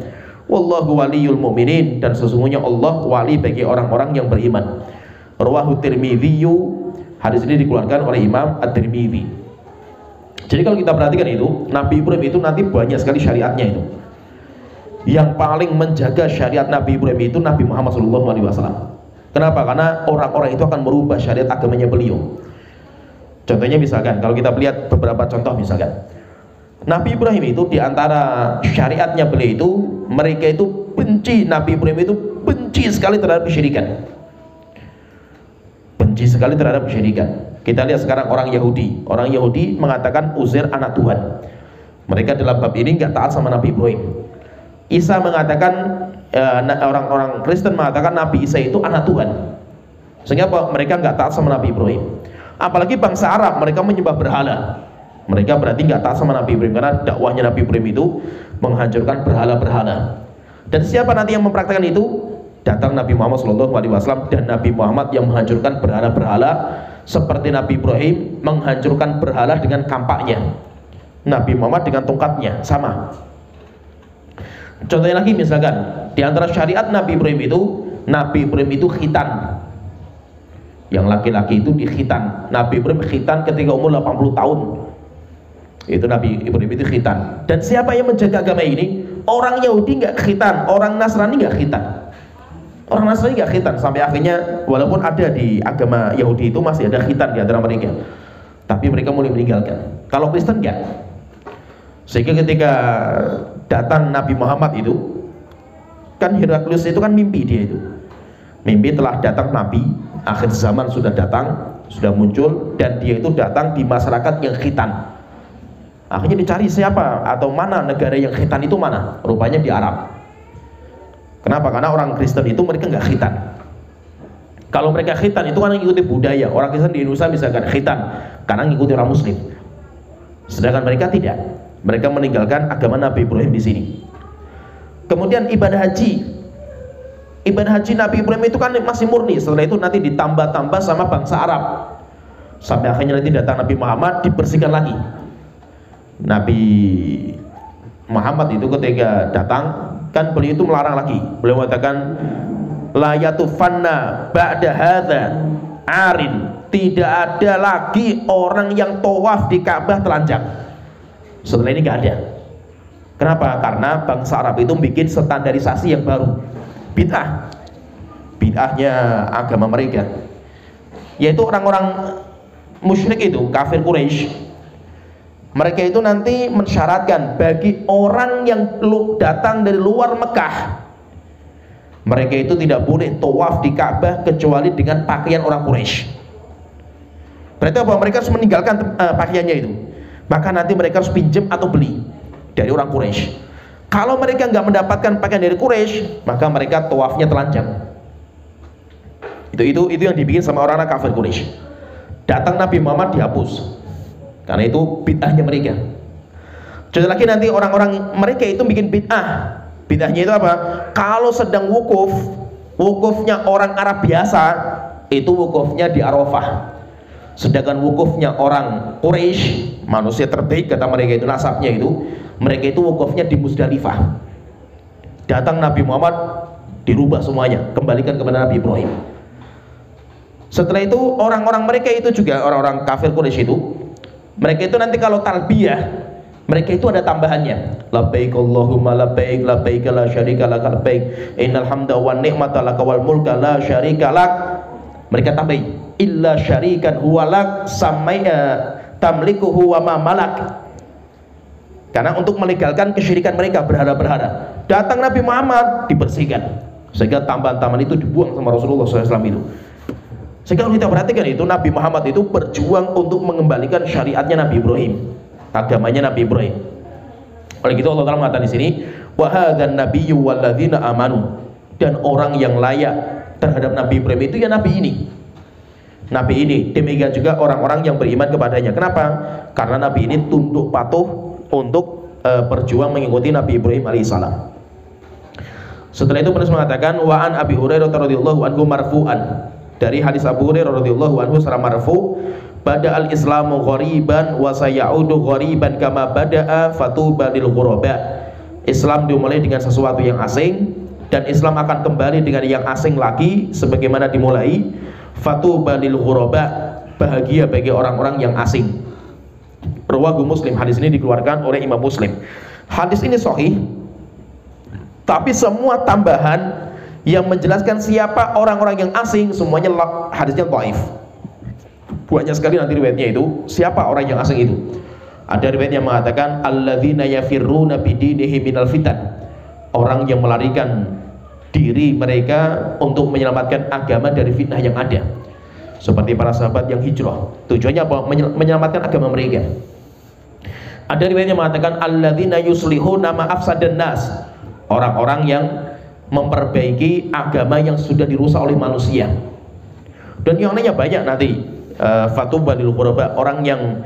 S2: Wallahu waliyul mu'minin, dan sesungguhnya Allah wali bagi orang-orang yang beriman. Rawahu Tirmidzi. Hadis ini dikeluarkan oleh Imam At-Tirmidzi. Jadi kalau kita perhatikan itu, Nabi Ibrahim itu nanti banyak sekali syariatnya itu. Yang paling menjaga syariat Nabi Ibrahim itu Nabi Muhammad SAW. Kenapa? Karena orang-orang itu akan merubah syariat agamanya beliau. Contohnya misalkan, kalau kita lihat beberapa contoh, misalkan Nabi Ibrahim itu diantara syariatnya beliau itu, mereka itu benci, Nabi Ibrahim itu benci sekali terhadap kesyirikan. Benci sekali terhadap kesyirikan. Kita lihat sekarang orang Yahudi mengatakan Uzair anak Tuhan. Mereka dalam bab ini nggak taat sama Nabi Ibrahim. Isa mengatakan, orang-orang Kristen mengatakan Nabi Isa itu anak Tuhan. Sehingga mereka nggak taat sama Nabi Ibrahim. Apalagi bangsa Arab, mereka menyembah berhala. Mereka berarti nggak taat sama Nabi Ibrahim, karena dakwahnya Nabi Ibrahim itu menghancurkan berhala-berhala. Dan siapa nanti yang mempraktikkan itu? Datang Nabi Muhammad SAW, dan Nabi Muhammad yang menghancurkan berhala-berhala seperti Nabi Ibrahim menghancurkan berhala dengan kampaknya. Nabi Muhammad dengan tongkatnya, sama. Contohnya lagi misalkan, di antara syariat Nabi Ibrahim itu khitan. Yang laki-laki itu dikhitan. Nabi Ibrahim khitan ketika umur 80 tahun. Itu Nabi Ibrahim itu khitan. Dan siapa yang menjaga agama ini? Orang Yahudi nggak khitan, orang Nasrani nggak khitan. Orang Nasrani nggak khitan, sampai akhirnya walaupun ada di agama Yahudi itu masih ada khitan di antara mereka, tapi mereka mulai meninggalkan. Kalau Kristen nggak. Sehingga ketika datang Nabi Muhammad itu, kan Heraklius itu kan mimpi, dia itu mimpi telah datang Nabi, akhir zaman sudah datang, sudah muncul, dan dia itu datang di masyarakat yang khitan. Akhirnya dicari siapa atau mana negara yang khitan itu mana? Rupanya di Arab. Kenapa? Karena orang Kristen itu mereka nggak khitan. Kalau mereka khitan itu kan ngikuti budaya. Orang Kristen di Indonesia misalkan khitan karena ngikuti orang Muslim. Sedangkan mereka tidak. Mereka meninggalkan agama Nabi Ibrahim di sini. Kemudian ibadah haji. Ibadah haji Nabi Ibrahim itu kan masih murni. Setelah itu nanti ditambah-tambah sama bangsa Arab. Sampai akhirnya nanti datang Nabi Muhammad, dibersihkan lagi. Nabi Muhammad itu ketika datang kan beliau itu melarang lagi. Beliau mengatakan la yatufanna ba'da hadza arin, tidak ada lagi orang yang tawaf di Ka'bah telanjang. Setelah ini nggak ada. Kenapa? Karena bangsa Arab itu bikin standarisasi yang baru, bid'ahnya agama mereka, yaitu orang-orang musyrik itu, kafir Quraisy. Mereka itu nanti mensyaratkan bagi orang yang datang dari luar Mekah, mereka itu tidak boleh tawaf di Ka'bah kecuali dengan pakaian orang Quraisy. Berarti apa? Mereka harus meninggalkan pakaiannya itu. Maka nanti mereka harus pinjam atau beli dari orang Quraisy. Kalau mereka nggak mendapatkan pakaian dari Quraisy, maka mereka tawafnya telanjang. Itu yang dibikin sama orang-orang kafir Quraisy. Datang Nabi Muhammad dihapus, karena itu bid'ahnya mereka. Jadi lagi nanti orang-orang mereka itu bikin bid'ah. Bid'ahnya itu apa? Kalau sedang wukufnya orang Arab biasa, itu wukufnya di Arafah. Sedangkan wukufnya orang Quraisy, manusia terbaik kata mereka itu, nasabnya itu, mereka itu wukufnya di Muzdalifah. Datang Nabi Muhammad, dirubah semuanya, kembalikan kepada Nabi Ibrahim. Setelah itu orang-orang mereka itu juga, orang-orang kafir Quraisy itu, mereka itu nanti kalau talbiyah, mereka itu ada tambahannya. Labbaik Allahumma labbaik, labbaik la syarika lak, labbaik innal hamda wan ni'mata lak wal mulka la syarika lak. Mereka tambahin illa syarikan huwalak samaya tamlikuhu wa ma malak. Karena untuk melegalkan kesyirikan mereka, berhala-berhala. Datang Nabi Muhammad, dibersihkan, sehingga tambahan-tambahan itu dibuang sama Rasulullah SAW itu. Sehingga kalau kita perhatikan itu, Nabi Muhammad itu berjuang untuk mengembalikan syariatnya Nabi Ibrahim, agamanya Nabi Ibrahim. Oleh gitu Allah Ta'ala mengatakan di sini, wa hadzan nabiyyu walladzina amanu, dan orang yang layak terhadap Nabi Ibrahim itu ya Nabi ini. Nabi ini, demikian juga orang-orang yang beriman kepadanya. Kenapa? Karena Nabi ini tunduk patuh untuk berjuang mengikuti Nabi Ibrahim alaihissalam. Setelah itu penulis mengatakan wa an Abi Hurairah radhiyallahu anhu marfu'an, dari hadis Abu Hurairah radhiyallahu anhu secara marfu, bada al-islamu ghariban wa sayaudu ghariban kama bada'a fatuba lil ghuraba. Islam dimulai dengan sesuatu yang asing, dan Islam akan kembali dengan yang asing lagi sebagaimana dimulai. Fatuba lil ghuraba, bahagia bagi orang-orang yang asing. Rawahu Muslim, hadis ini dikeluarkan oleh Imam Muslim. Hadis ini sahih, tapi semua tambahan yang menjelaskan siapa orang-orang yang asing, semuanya hadisnya dhaif. Banyak sekali nanti riwayatnya itu, siapa orang yang asing itu. Ada riwayat yang mengatakan alladzina yafirruna bidinihi minal fitan, orang yang melarikan diri mereka untuk menyelamatkan agama dari fitnah yang ada, seperti para sahabat yang hijrah. Tujuannya apa? Menyelamatkan agama mereka. Ada riwayat yang mengatakan alladzina yuslihuna ma afsadan nas, orang-orang yang memperbaiki agama yang sudah dirusak oleh manusia. Dan yang lainnya banyak nanti. Fatuba lil ghuraba, orang yang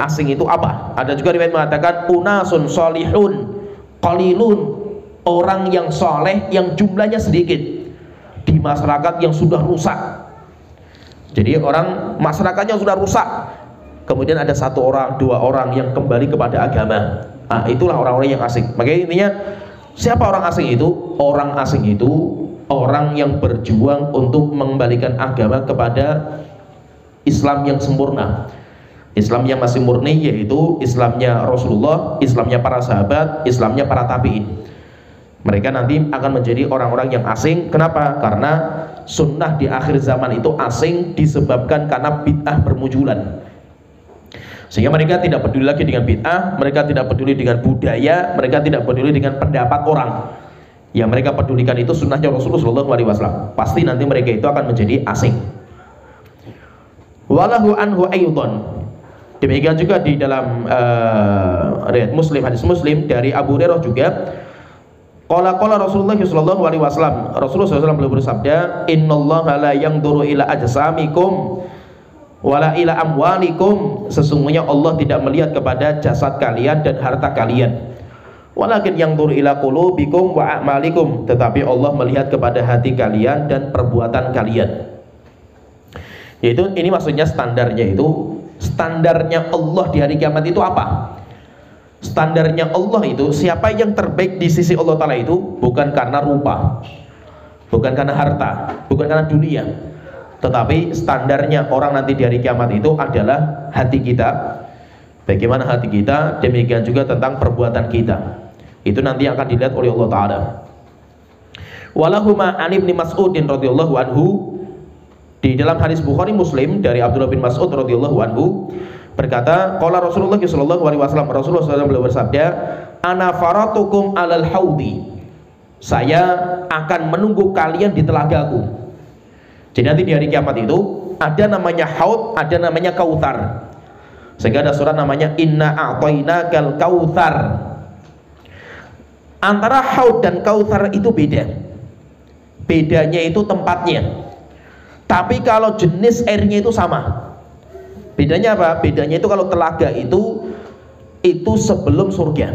S2: asing itu apa? Ada juga riwayat mengatakan unasun solihun qalilun, orang yang soleh yang jumlahnya sedikit di masyarakat yang sudah rusak. Jadi orang masyarakatnya sudah rusak, kemudian ada satu orang, dua orang yang kembali kepada agama. Itulah orang-orang yang asing. Makanya intinya, siapa orang asing itu? Orang asing itu orang yang berjuang untuk mengembalikan agama kepada Islam yang sempurna, Islam yang masih murni, yaitu Islamnya Rasulullah, Islamnya para sahabat, Islamnya para tabi'in. Mereka nanti akan menjadi orang-orang yang asing. Kenapa? Karena sunnah di akhir zaman itu asing disebabkan karena bid'ah bermunculan. Sehingga mereka tidak peduli lagi dengan bid'ah, mereka tidak peduli dengan budaya, mereka tidak peduli dengan pendapat orang. Yang mereka pedulikan itu sunnahnya Rasulullah SAW. Pasti nanti mereka itu akan menjadi asing. Walahu anhu ayyudon. Demikian juga di dalam riwayat Muslim, hadis Muslim dari Abu Hurairah juga. Qala Rasulullah sallallahu alaihi wasallam, Rasulullah SAW beliau bersabda, innallaha la yanzuru ila ajsamikum wala ila amwalikum, sesungguhnya Allah tidak melihat kepada jasad kalian dan harta kalian, walakin yanzuru ila qulubikum wa a'malikum, tetapi Allah melihat kepada hati kalian dan perbuatan kalian. Yaitu ini maksudnya standarnya itu, standarnya Allah di hari kiamat itu apa? Standarnya Allah itu, siapa yang terbaik di sisi Allah Ta'ala itu bukan karena rupa, bukan karena harta, bukan karena dunia, tetapi standarnya orang nanti di hari kiamat itu adalah hati kita. Bagaimana hati kita, demikian juga tentang perbuatan kita. Itu nanti akan dilihat oleh Allah Ta'ala. Walahuma an Ibni Mas'udin radhiyallahu anhu, di dalam hadis Bukhari Muslim dari Abdullah bin Mas'ud radhiyallahu anhu berkata, qala Rasulullah sallallahu alaihi wasallam, Rasulullah SAW beliau bersabda, ana faratukum alal haudi, saya akan menunggu kalian di telagaku. Jadi nanti di hari kiamat itu ada namanya haud, ada namanya kautsar. Sehingga ada surat namanya inna a'tainakal kautsar. Antara haud dan kautsar itu beda. Bedanya itu tempatnya. Tapi kalau jenis airnya itu sama. Bedanya apa? Bedanya itu kalau telaga itu sebelum surga,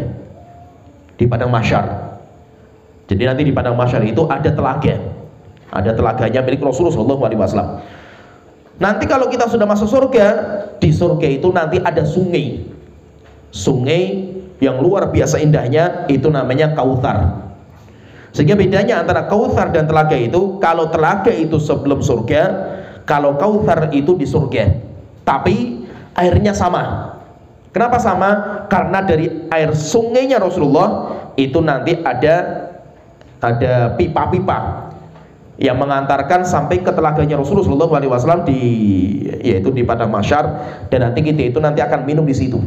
S2: di padang mahsyar. Jadi nanti di padang mahsyar itu ada telaga, ada telaganya milik Rasulullah SAW. Nanti kalau kita sudah masuk surga, di surga itu nanti ada sungai, sungai yang luar biasa indahnya, itu namanya kautsar. Sehingga bedanya antara kautsar dan telaga itu, kalau telaga itu sebelum surga, kalau kautsar itu di surga. Tapi airnya sama. Kenapa sama? Karena dari air sungainya Rasulullah itu nanti ada pipa-pipa yang mengantarkan sampai ke telaganya Rasulullah SAW yaitu di padang mahsyar, dan nanti kita itu nanti akan minum di situ.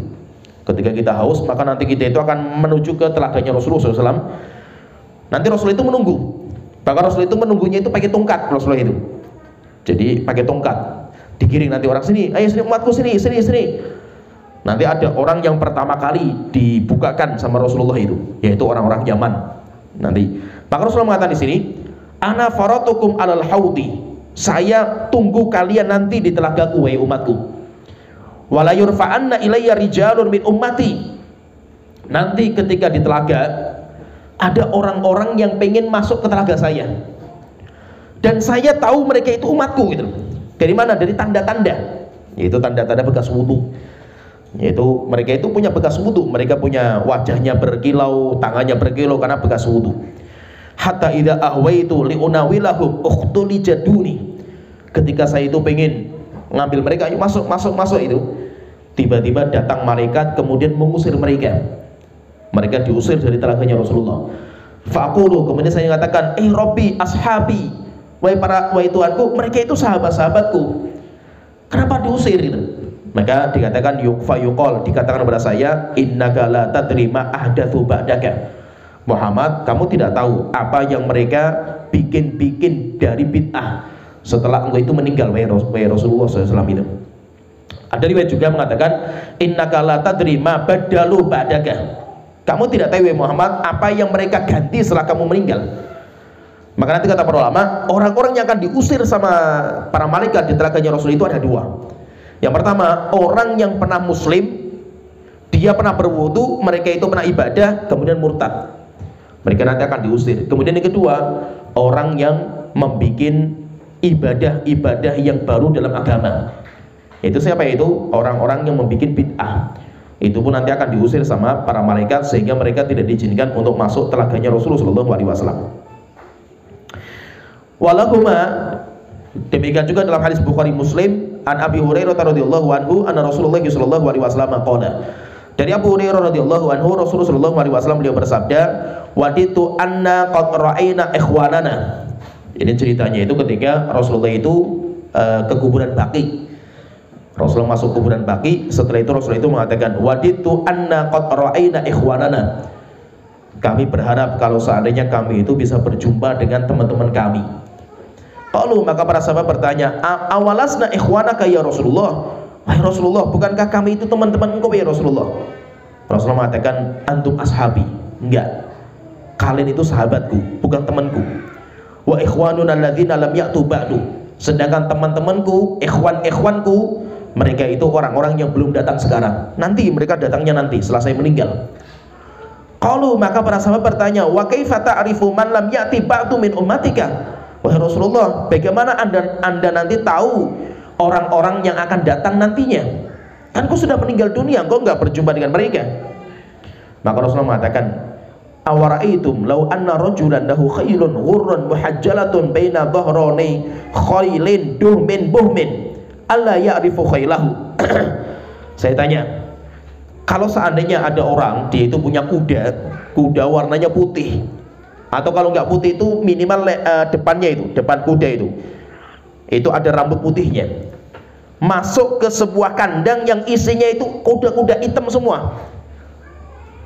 S2: Ketika kita haus, maka nanti kita itu akan menuju ke telaganya Rasulullah SAW. Nanti Rasul itu menunggu. Bahkan Rasul itu menunggunya itu pakai tongkat Rasulullah itu. Jadi pakai tongkat. Digiring nanti orang sini, ayo sini umatku, sini. Nanti ada orang yang pertama kali dibukakan sama Rasulullah itu, yaitu orang-orang Yaman. Nanti, maka Rasulullah mengatakan di sini, ana faratukum alal haudi, saya tunggu kalian nanti di telagaku, wahai umatku. Wala yurfa'anna ilayya rijalun min ummati. Nanti ketika di telaga ada orang-orang yang pengen masuk ke telaga saya, dan saya tahu mereka itu umatku gitu. Dari mana? Dari tanda-tanda, yaitu tanda-tanda bekas wudu. Yaitu mereka itu punya bekas wudu, mereka punya wajahnya berkilau, tangannya berkilau karena bekas wudu. Hatta idza ahwaitu liunawilahum ukhtuli jaduni. Ketika saya itu pengen ngambil mereka, ayo masuk itu, tiba-tiba datang malaikat kemudian mengusir mereka. Mereka diusir dari telaganya Rasulullah. Faqulu, kemudian saya mengatakan, Rabbi ashabi, wahai Tuhanku, mereka itu sahabat-sahabatku, kenapa diusir gitu? Maka dikatakan yuqal, dikatakan kepada saya, innaka la tadri ma ahdatsu ba'daka. Muhammad, kamu tidak tahu apa yang mereka bikin dari bid'ah setelah engkau itu meninggal, wahai Rasulullah SAW itu. Ada riwayat juga mengatakan, innaka la tadri ma badalu ba'daka. Kamu tidak tahu, wahai Muhammad, apa yang mereka ganti setelah kamu meninggal. Maka nanti kata para ulama, orang-orang yang akan diusir sama para malaikat di telaganya Rasul itu ada dua. Yang pertama, orang yang pernah muslim, dia pernah berwudu, mereka itu pernah ibadah, kemudian murtad, mereka nanti akan diusir. Kemudian yang kedua, orang yang membuat ibadah yang baru dalam agama. Itu siapa? Itu orang-orang yang membuat bid'ah. Itu pun nanti akan diusir sama para malaikat, sehingga mereka tidak diizinkan untuk masuk telaganya Rasulullah SAW. Walahuma, demikian juga dalam hadis Bukhari Muslim an Abi Hurairah radhiyallahu anhu anna Rasulullah sallallahu alaihi wasallam qala. Dari Abu Hurairah radhiyallahu anhu, Rasulullah sallallahu alaihi wasallam beliau bersabda, waditu anna qad ra'aina ikhwanana. Ini ceritanya itu ketika Rasulullah itu ke kuburan Baqi. Rasulullah masuk kuburan Baqi, setelah itu Rasulullah itu mengatakan, waditu anna qad ra'aina ikhwanana. Kami berharap kalau seandainya kami itu bisa berjumpa dengan teman-teman kami. Lalu maka para sahabat bertanya, awalasna ikhwanaka ya Rasulullah, wahai Rasulullah, bukankah kami itu teman-teman engkau ya Rasulullah? Rasulullah mengatakan, antum ashabi, enggak, kalian itu sahabatku, bukan temanku. Wa ikhwanuna alladzina lam ya'tu ba'du, sedangkan teman-temanku, ikhwanku, mereka itu orang-orang yang belum datang sekarang, nanti mereka datangnya nanti setelah saya meninggal. Qalu, maka para sahabat bertanya, wa kaifa ta'rifu man lam ya'ti ba'du min ummatika? Wahai Rasulullah, bagaimana anda nanti tahu orang-orang yang akan datang nantinya? Kan kau sudah meninggal dunia, kau nggak berjumpa dengan mereka. Maka Rasulullah mengatakan, awara'aitum law anna rajulan lahu khailun ghurrun muhajjalatun baina dhahrani khailin duhmin buhmin alla ya'rifu khailahu. Saya tanya, kalau seandainya ada orang dia itu punya kuda warnanya putih, atau kalau nggak putih itu minimal depannya itu, depan kuda itu ada rambut putihnya, masuk ke sebuah kandang yang isinya itu kuda-kuda hitam semua,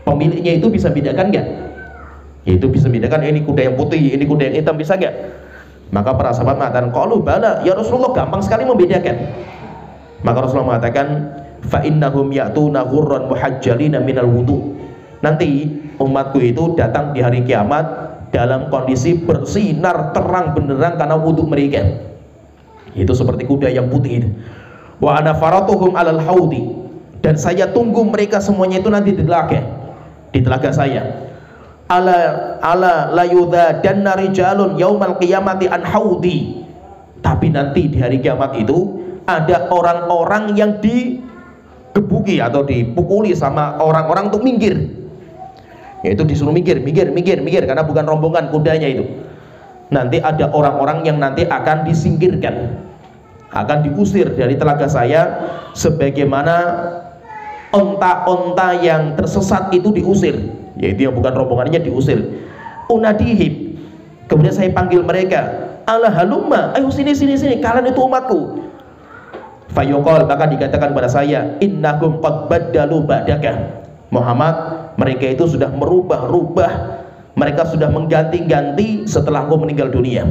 S2: pemiliknya itu bisa bedakan nggak? Itu bisa bedakan, ini kuda yang putih, ini kuda yang hitam, bisa nggak? Maka para sahabat mengatakan, qalu bala ya Rasulullah, gampang sekali membedakan. Maka Rasulullah mengatakan, fa innahum ya'tuna ghurran muhajjalina minal wudu. Nanti umatku itu datang di hari kiamat dalam kondisi bersinar terang benderang karena wudu mereka. Itu seperti kuda yang putih itu. Wa ana faratuhum alal haudi, dan saya tunggu mereka semuanya itu nanti di telaga saya. Ala la yudhadanna rijalun yaumal qiyamati an haudi. Tapi nanti di hari kiamat itu ada orang-orang yang digebuki atau dipukuli sama orang-orang untuk minggir. Yaitu disuruh minggir karena bukan rombongan kudanya itu. Nanti ada orang-orang yang nanti akan disingkirkan, akan diusir dari telaga saya, sebagaimana onta-onta yang tersesat itu diusir, yaitu yang bukan rombongannya diusir. Unadihim, kemudian saya panggil mereka, ala halumma, ayo sini, kalian itu umatku. Fayuqal, maka dikatakan kepada saya, innakum qad baddalu ba'daka Muhammad, mereka itu sudah merubah-rubah, mereka sudah mengganti-ganti setelah aku meninggal dunia.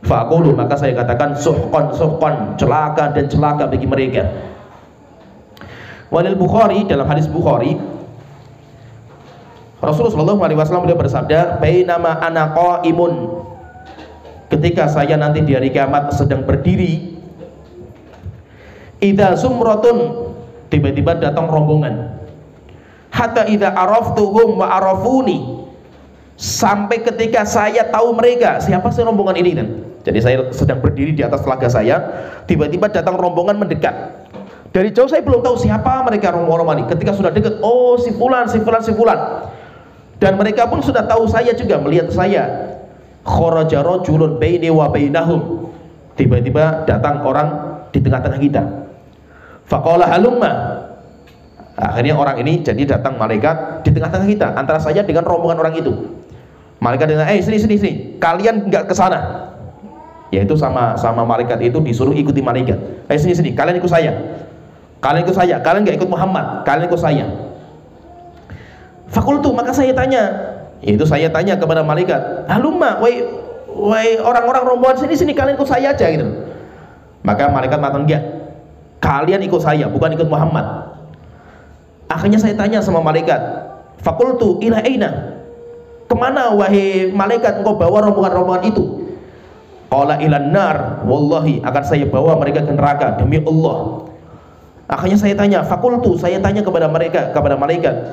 S2: Faqulu, maka saya katakan, suhqan, celaka dan celaka bagi mereka. Walil Bukhari, dalam hadis Bukhari, Rasulullah SAW beliau bersabda, bainama ana qaimun, ketika saya nanti di hari kiamat sedang berdiri, idza sumratun, tiba-tiba datang rombongan, hatta idza araftuhum wa arafuni, sampai ketika saya tahu mereka siapa sih rombongan ini kan. Jadi saya sedang berdiri di atas telaga saya, tiba-tiba datang rombongan mendekat. Dari jauh saya belum tahu siapa mereka rombongan ini. Ketika sudah dekat, oh si fulan. Dan mereka pun sudah tahu saya juga, melihat saya. Kharaja rajulun baini wa bainahum, tiba-tiba datang orang di tengah-tengah kita. Faqala halumma, akhirnya orang ini jadi datang malaikat di tengah-tengah kita, antara saya dengan rombongan orang itu. Malaikat dengan, sini, kalian nggak ke sana. Yaitu sama malaikat itu disuruh ikuti malaikat. Sini, kalian ikut saya. Kalian nggak ikut Muhammad, kalian ikut saya. Fakultu, maka saya tanya kepada malaikat, halumma, wahai orang-orang rombongan sini, kalian ikut saya aja gitu. Maka malaikat mengatakan, enggak, kalian ikut saya, bukan ikut Muhammad. Akhirnya saya tanya sama malaikat, fakultu ila aina, kemana wahai malaikat engkau bawa rombongan-rombongan itu? Qala ilan nar, wallahi akan saya bawa mereka ke neraka demi Allah. Akhirnya saya tanya, fakultu, saya tanya kepada malaikat,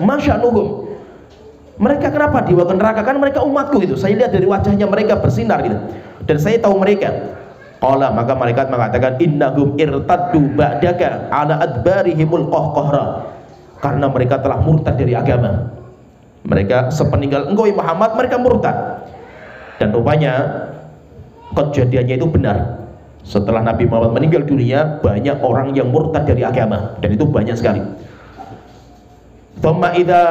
S2: masya'nuhum, mereka kenapa dibawa ke neraka? Kan mereka umatku itu, saya lihat dari wajahnya mereka bersinar gitu, dan saya tahu mereka. Qala, maka malaikat mengatakan, innahum irtaddu ba'daka ala adbarihimul qahqahra, karena mereka telah murtad dari agama. Mereka sepeninggal engkau Muhammad, mereka murtad. Dan rupanya kejadiannya itu benar. Setelah Nabi Muhammad meninggal dunia, banyak orang yang murtad dari agama, dan itu banyak sekali. Thumma idza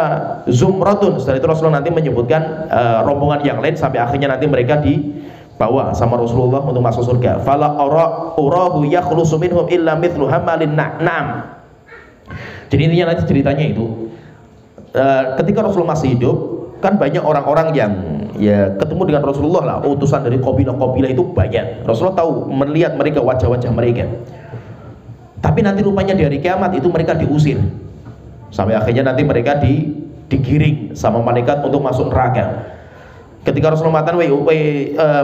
S2: zumratun, setelah itu Rasulullah nanti menyebutkan rombongan yang lain, sampai akhirnya nanti mereka dibawa sama Rasulullah untuk masuk surga. Fala urahu yakhlusu minhum illa mithlu hamalin na'am. Jadi intinya nanti ceritanya itu, ketika Rasulullah masih hidup, kan banyak orang-orang yang ya ketemu dengan Rasulullah lah, utusan dari kabilah-kabilah itu banyak. Rasulullah tahu, melihat mereka, wajah-wajah mereka. Tapi nanti rupanya di hari kiamat itu mereka diusir, sampai akhirnya nanti mereka digiring sama malaikat untuk masuk neraka. Ketika Rasulullah mengatakan,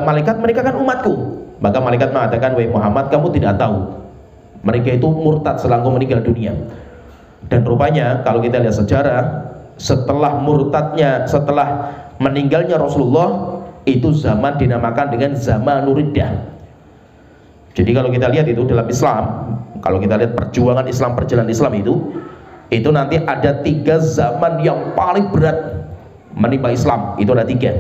S2: malaikat, mereka kan umatku, maka malaikat mengatakan, wahai Muhammad, kamu tidak tahu mereka itu murtad setelah meninggal dunia. Dan rupanya kalau kita lihat sejarah, setelah meninggalnya Rasulullah, itu zaman dinamakan dengan zaman Nuriddah. Jadi kalau kita lihat itu dalam Islam, kalau kita lihat perjuangan Islam, perjalanan Islam itu, itu nanti ada 3 zaman yang paling berat menimpa Islam. Itu ada 3.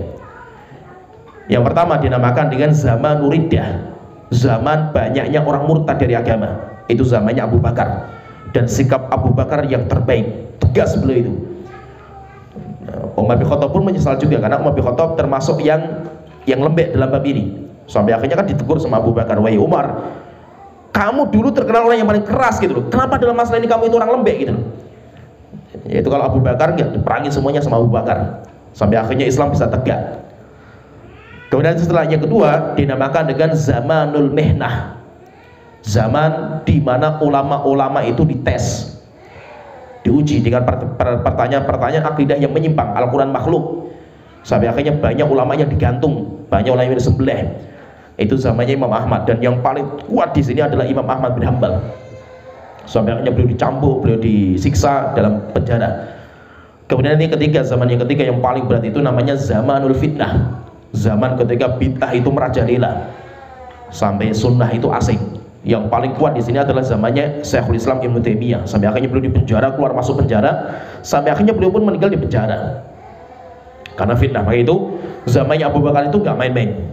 S2: Yang pertama dinamakan dengan zaman Riddah, zaman banyaknya orang murtad dari agama. Itu zamannya Abu Bakar, dan sikap Abu Bakar yang terbaik, tegas beliau itu. Umar bin Khattab pun menyesal juga, karena Umar bin Khattab termasuk yang lembek dalam bab ini. Sampai akhirnya kan ditegur sama Abu Bakar, "Wahai Umar, kamu dulu terkenal orang yang paling keras gitu loh. Kenapa dalam masalah ini kamu itu orang lembek gitu loh?" Yaitu kalau Abu Bakar nggak diperangi semuanya sama Abu Bakar, sampai akhirnya Islam bisa tegak. Kemudian setelah yang kedua dinamakan dengan zamanul mihnah, zaman di mana ulama-ulama itu dites, diuji dengan pertanyaan-pertanyaan akidah yang menyimpang, Al-Quran makhluk, sampai akhirnya banyak ulama yang digantung, banyak ulama yang disembelih. Itu zamannya Imam Ahmad, dan yang paling kuat di sini adalah Imam Ahmad bin Hanbal. Sampai akhirnya beliau dicambuk, beliau disiksa dalam penjara. Kemudian yang ketiga, zaman yang ketiga yang paling berat itu namanya zamanul fitnah, zaman ketika bid'ah itu merajalela sampai sunnah itu asing. Yang paling kuat di sini adalah zamannya Syekhul Islam Ibnu Taimiyah, sampai akhirnya beliau di penjara, keluar masuk penjara, sampai akhirnya beliau pun meninggal di penjara karena fitnah. Maka itu zamannya Abu Bakar itu nggak main-main.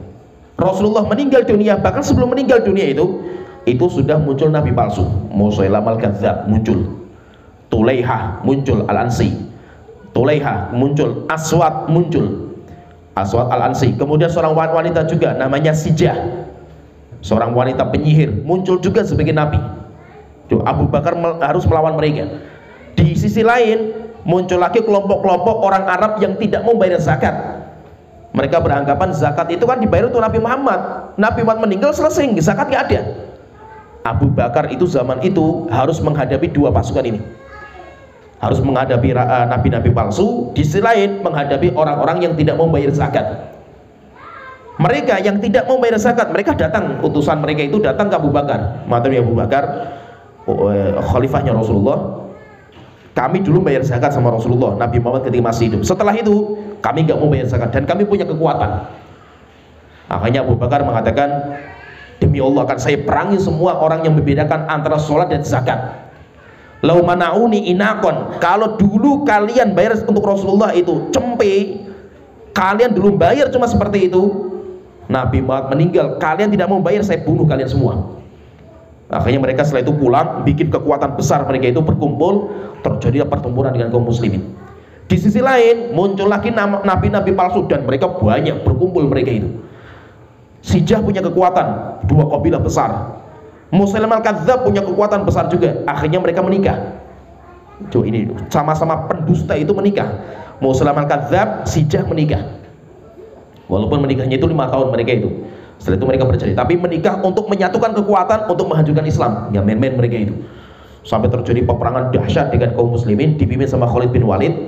S2: Rasulullah meninggal dunia, bahkan sebelum meninggal dunia itu sudah muncul nabi palsu. Musailamah al-Kadzdzab muncul, Tulaihah muncul, Al-Ansi Tulaihah muncul, Aswad muncul, Aswad Al-Ansi. Kemudian seorang wanita juga namanya Sijah, seorang wanita penyihir, muncul juga sebagai nabi. Abu Bakar harus melawan mereka. Di sisi lain muncul lagi kelompok-kelompok orang Arab yang tidak mau bayar zakat. Mereka beranggapan zakat itu kan dibayar untuk Nabi Muhammad. Nabi Muhammad meninggal, selesai, zakat nggak ada. Abu Bakar itu zaman itu harus menghadapi 2 pasukan ini, harus menghadapi nabi-nabi palsu, di sisi lain menghadapi orang-orang yang tidak mau bayar zakat. Mereka yang tidak mau bayar zakat, mereka datang, utusan mereka itu datang ke Abu Bakar. Materi Abu Bakar, khalifahnya Rasulullah, kami dulu bayar zakat sama Rasulullah, Nabi Muhammad ketika masih hidup. Setelah itu kami nggak mau bayar zakat dan kami punya kekuatan. Akhirnya Abu Bakar mengatakan, demi Allah akan saya perangi semua orang yang membedakan antara sholat dan zakat. Lau mana'uni inakon, kalau dulu kalian bayar untuk Rasulullah itu cempe, kalian dulu bayar cuma seperti itu, Nabi Muhammad meninggal, kalian tidak mau bayar, saya bunuh kalian semua. Akhirnya mereka setelah itu pulang, bikin kekuatan besar, mereka itu berkumpul, terjadi pertempuran dengan kaum muslimin. Di sisi lain muncul lagi nabi-nabi palsu, dan mereka banyak berkumpul mereka itu. Sijah punya kekuatan, 2 kabilah besar. Musailamah al-Kadzdzab punya kekuatan besar juga. Akhirnya mereka menikah. Ini sama-sama pendusta itu menikah. Musailamah al-Kadzdzab, Sijah menikah. Walaupun menikahnya itu 5 tahun mereka itu. Setelah itu mereka bercerai, tapi menikah untuk menyatukan kekuatan untuk menghancurkan Islam. Nggak main-main mereka itu. Sampai terjadi peperangan dahsyat dengan kaum muslimin dipimpin sama Khalid bin Walid,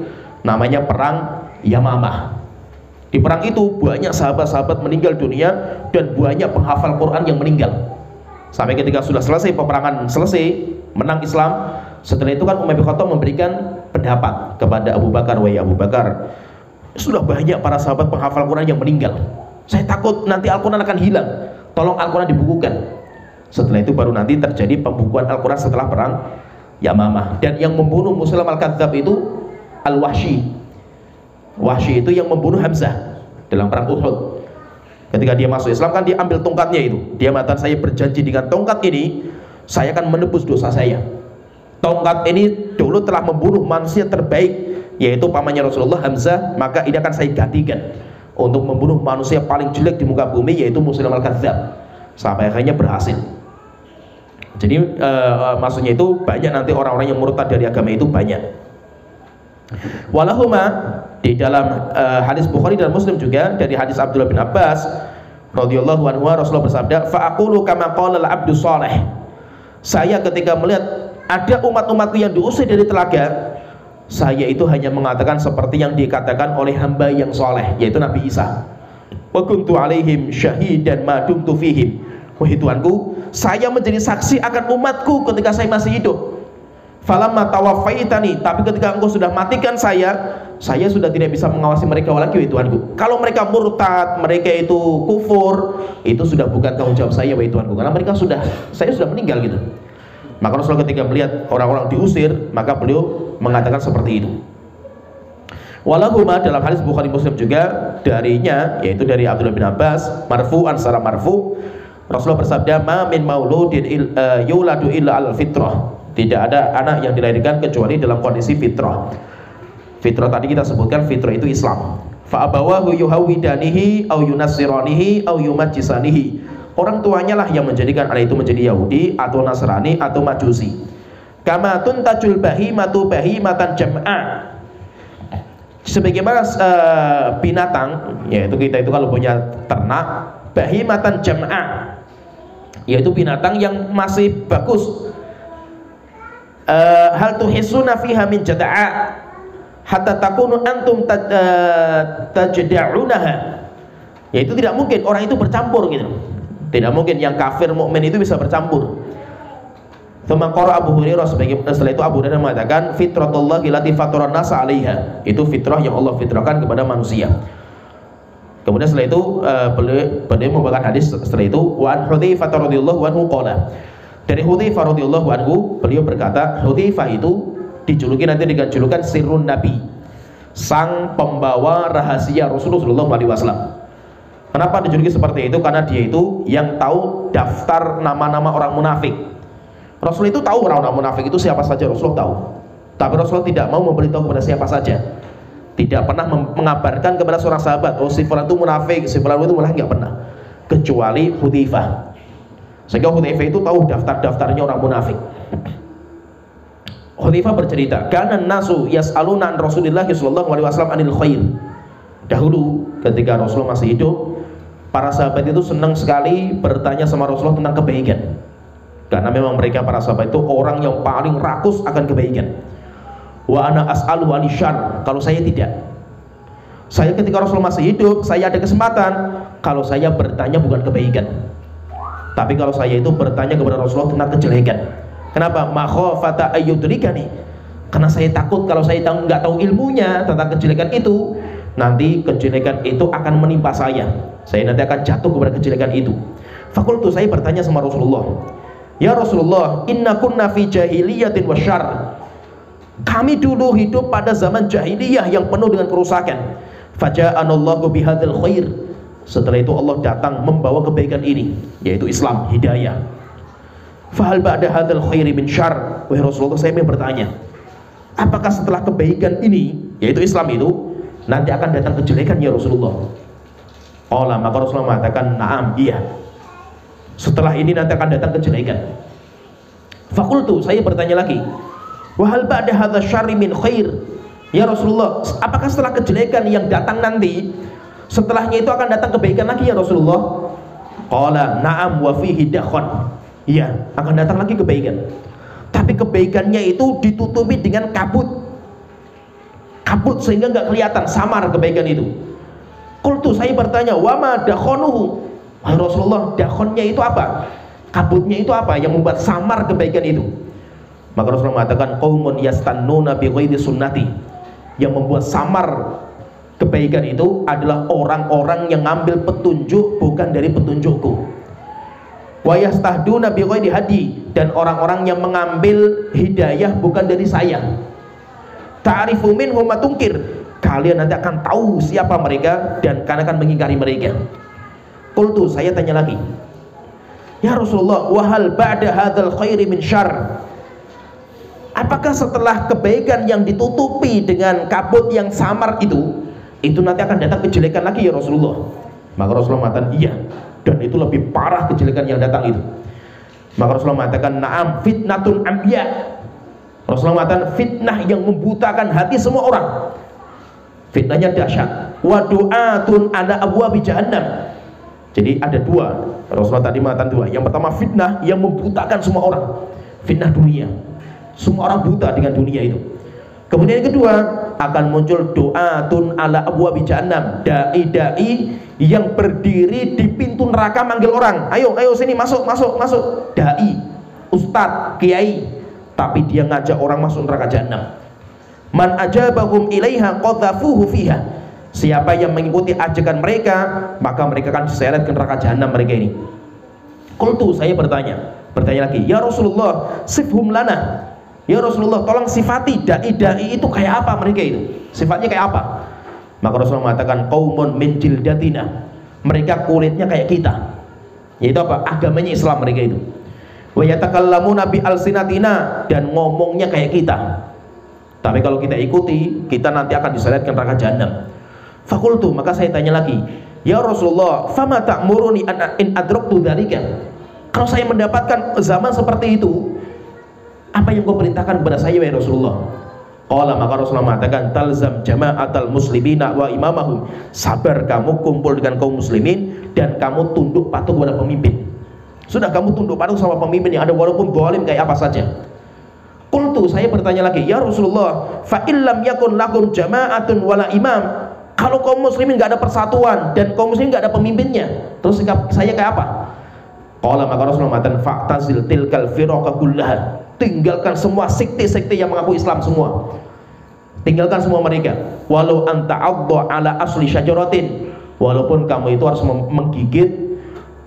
S2: namanya perang Yamamah. Di perang itu banyak sahabat-sahabat meninggal dunia dan banyak penghafal Quran yang meninggal. Sampai ketika sudah selesai peperangan, selesai menang Islam, setelah itu kan Umar bin Khattab memberikan pendapat kepada Abu Bakar, "Wahai Abu Bakar, sudah banyak para sahabat penghafal Quran yang meninggal. Saya takut nanti Al-Quran akan hilang. Tolong Al-Quran dibukukan." Setelah itu baru nanti terjadi pembukuan Al-Quran setelah perang Yamamah. Dan yang membunuh Musailamah al-Kadzdzab itu Al-Wahsy. Wahsy itu yang membunuh Hamzah dalam perang Uhud. Ketika dia masuk Islam kan dia ambil tongkatnya itu. Dia mengatakan, saya berjanji dengan tongkat ini saya akan menebus dosa saya. Tongkat ini dulu telah membunuh manusia terbaik, yaitu pamannya Rasulullah, Hamzah, maka ini akan saya gantikan untuk membunuh manusia paling jelek di muka bumi, yaitu Musailamah al-Kadzdzab. Sampai akhirnya berhasil. Jadi maksudnya itu banyak nanti orang-orang yang murtad dari agama itu banyak. Walahuma, di dalam hadis Bukhari dan Muslim juga dari hadis Abdullah bin Abbas radhiyallahu anhu, Rasulullah bersabda, "Fa'aqulu kama qala al-'abdu shalih." Saya ketika melihat ada umat-umatku yang diusir dari telaga, saya itu hanya mengatakan seperti yang dikatakan oleh hamba yang soleh, yaitu Nabi Isa. Wa kuntu 'alaihim syahidan ma dumtu fihim. Wahai Tuhanku, saya menjadi saksi akan umatku ketika saya masih hidup. Falamma tawaffaitani, tapi ketika engkau sudah matikan saya sudah tidak bisa mengawasi mereka lagi, wahai Tuhanku. Kalau mereka murtad, mereka itu kufur, itu sudah bukan tanggung jawab saya, wahai Tuhanku, karena saya sudah meninggal gitu. Maka Rasulullah ketika melihat orang-orang diusir, maka beliau mengatakan seperti itu. Walahuma dalam hadis Bukhari Muslim juga darinya, yaitu dari Abdullah bin Abbas marfu'an secara marfu, Rasulullah bersabda, ma min mauludin yuladu illa al fitrah. Tidak ada anak yang dilahirkan kecuali dalam kondisi fitrah. Fitrah tadi kita sebutkan, fitrah itu Islam. Fa abawahu yuhawidanihi au yunassiranihi au yumajjisanihi. Orang tuanya lah yang menjadikan anak itu menjadi Yahudi atau Nasrani atau Majusi. Kama tuntajul bahimatu bahimatan jam'a. Sebagaimana binatang, yaitu kita itu kalau punya ternak, bahimatan jam'a, yaitu binatang yang masih bagus. Hal tuhissuna fiha min jada'a hatta takunu antum tajda'unaha. Yaitu tidak mungkin orang itu bercampur gitu. Tidak mungkin yang kafir mukmin itu bisa bercampur. Tsumma qara Abu Hurairah, setelah itu Abu Hurairah mengatakan fitratullahi lati fataran nasa 'alaiha. Itu fitrah yang Allah fitrahkan kepada manusia. Kemudian setelah itu beliau membawakan hadis setelah itu wa an Hudzaifah radhiyallahu anhu qala. Dari Hudzaifah radhiyallahu anhu beliau berkata, Hudzaifah itu dijuluki nanti dengan julukan Sirrun Nabi, sang pembawa rahasia Rasulullah SAW. Kenapa dijuluki seperti itu? Karena dia itu yang tahu daftar nama-nama orang munafik. Rasul itu tahu orang-orang munafik itu siapa saja, Rasulullah tahu. Tapi Rasulullah tidak mau memberitahu kepada siapa saja. Tidak pernah mengabarkan kepada seorang sahabat, oh si fulan itu munafik, si fulan itu malah nggak pernah. Kecuali Hudzaifah. Sehingga Hudzaifah itu tahu daftar-daftarnya orang munafik. Hudzaifah bercerita, kana nasu yas'aluna an Rasulillah sallallahu alaihi wasallam anil khair. Dahulu ketika Rasulullah masih hidup, para sahabat itu senang sekali bertanya sama Rasulullah tentang kebaikan. Karena memang mereka para sahabat itu orang yang paling rakus akan kebaikan. Wa ana as'alu an syarr, kalau saya tidak. Saya ketika Rasulullah masih hidup, saya ada kesempatan kalau saya bertanya bukan kebaikan. Tapi kalau saya itu bertanya kepada Rasulullah tentang kejelekan. Kenapa? Makhafata ayyudrikani. Karena saya takut kalau saya nggak tahu ilmunya tentang kejelekan itu, nanti kejelekan itu akan menimpa saya. Saya nanti akan jatuh kepada kejelekan itu. Fakultu, saya bertanya sama Rasulullah, ya Rasulullah, inna kunna fi jahiliyatin wa syarr. Kami dulu hidup pada zaman jahiliyah yang penuh dengan kerusakan. Faja'anallahu bihadzal khair. Setelah itu Allah datang membawa kebaikan ini, yaitu Islam, hidayah. Fahal ba'da hadzal khairi min syarr. Wahai Rasulullah, saya ingin bertanya, apakah setelah kebaikan ini, yaitu Islam itu, nanti akan datang kejelekan ya Rasulullah? Qala, maka Rasulullah mengatakan, na'am, iya. Setelah ini nanti akan datang kejelekan. Fakultu, saya bertanya lagi, wahal ba'da hadzal syarri min khair. Ya Rasulullah, apakah setelah kejelekan yang datang nanti, setelahnya itu akan datang kebaikan lagi ya Rasulullah? Qala, na'am wa fihi dakhon. Iya, akan datang lagi kebaikan. Tapi kebaikannya itu ditutupi dengan kabut. Kabut sehingga nggak kelihatan, samar kebaikan itu. Qultu, saya bertanya, wa ma dakhonuhu. Wahai Rasulullah, dakhonnya itu apa? Kabutnya itu apa yang membuat samar kebaikan itu? Maka Rasulullah mengatakan, qaumun yastannuna bi ghairi sunnati. Yang membuat samar kebaikan itu adalah orang-orang yang ngambil petunjuk bukan dari petunjukku. Wa yastahduna bi ghairi hadi, dan orang-orang yang mengambil hidayah bukan dari saya. Ta'rifu minhum ma tunkir, kalian nanti akan tahu siapa mereka dan kalian akan mengingkari mereka. Qultu, saya tanya lagi, ya Rasulullah, wahal ba'da hadzal khairi min syarr. Apakah setelah kebaikan yang ditutupi dengan kabut yang samar itu nanti akan datang kejelekan lagi ya Rasulullah? Maka Rasulullah mengatakan, iya, dan itu lebih parah kejelekan yang datang itu. Maka Rasulullah mengatakan, na'am fitnatun amya. Rasulullah mengatakan fitnah yang membutakan hati semua orang. Fitnahnya dahsyat. Wa du'atun ala abwabi jahannam. Jadi ada dua. Rasulullah tadi mengatakan dua. Yang pertama fitnah yang membutakan semua orang. Fitnah dunia. Semua orang buta dengan dunia itu. Kemudian yang kedua, akan muncul du'atun ala abwabi jahannam. Dai-dai yang berdiri di pintu neraka manggil orang, ayo sini, masuk. Dai, ustadz, kiai, tapi dia ngajak orang masuk neraka jahanam. Man ajabahum ilaiha qadhafuhu fiha. Siapa yang mengikuti ajakan mereka, maka mereka akan diseret ke neraka jahanam mereka ini. Qultu, saya bertanya lagi, ya Rasulullah, sifhum lana. ya Rasulullah tolong sifati dai-dai itu kayak apa mereka itu, sifatnya kayak apa? Maka Rasulullah mengatakan qaumun min jildatina, mereka kulitnya kayak kita, yaitu apa? Agamanya Islam mereka itu. Wa yatakallamuna bi alsinatina, dan ngomongnya kayak kita. Tapi kalau kita ikuti, kita nanti akan diseret ke neraka jahanam. Fakultu, maka saya tanya lagi, ya Rasulullah, fama ta'muruni in adraktu dzalika? Kalau saya mendapatkan zaman seperti itu, apa yang kau perintahkan kepada saya ya Rasulullah? Qala, maka Rasulullah mengatakan talzam jama'atal muslimina wa imamahum, sabar kamu kumpul dengan kaum muslimin dan kamu tunduk patuh kepada pemimpin. Sudah, kamu tunduk patuh sama pemimpin yang ada walaupun zalim kayak apa saja. Qultu, saya bertanya lagi, ya Rasulullah, fa illam yakun lakum jama'atun wala imam, kalau kaum muslimin enggak ada persatuan dan kaum muslimin enggak ada pemimpinnya, terus saya kayak apa? Qala, maka Rasulullah mengatakan fa'tazil tilkal firqa kullaha, tinggalkan semua sekte-sekte yang mengaku Islam semua, tinggalkan semua mereka. Walau anta adha ala asli syajaratin, walaupun kamu itu harus menggigit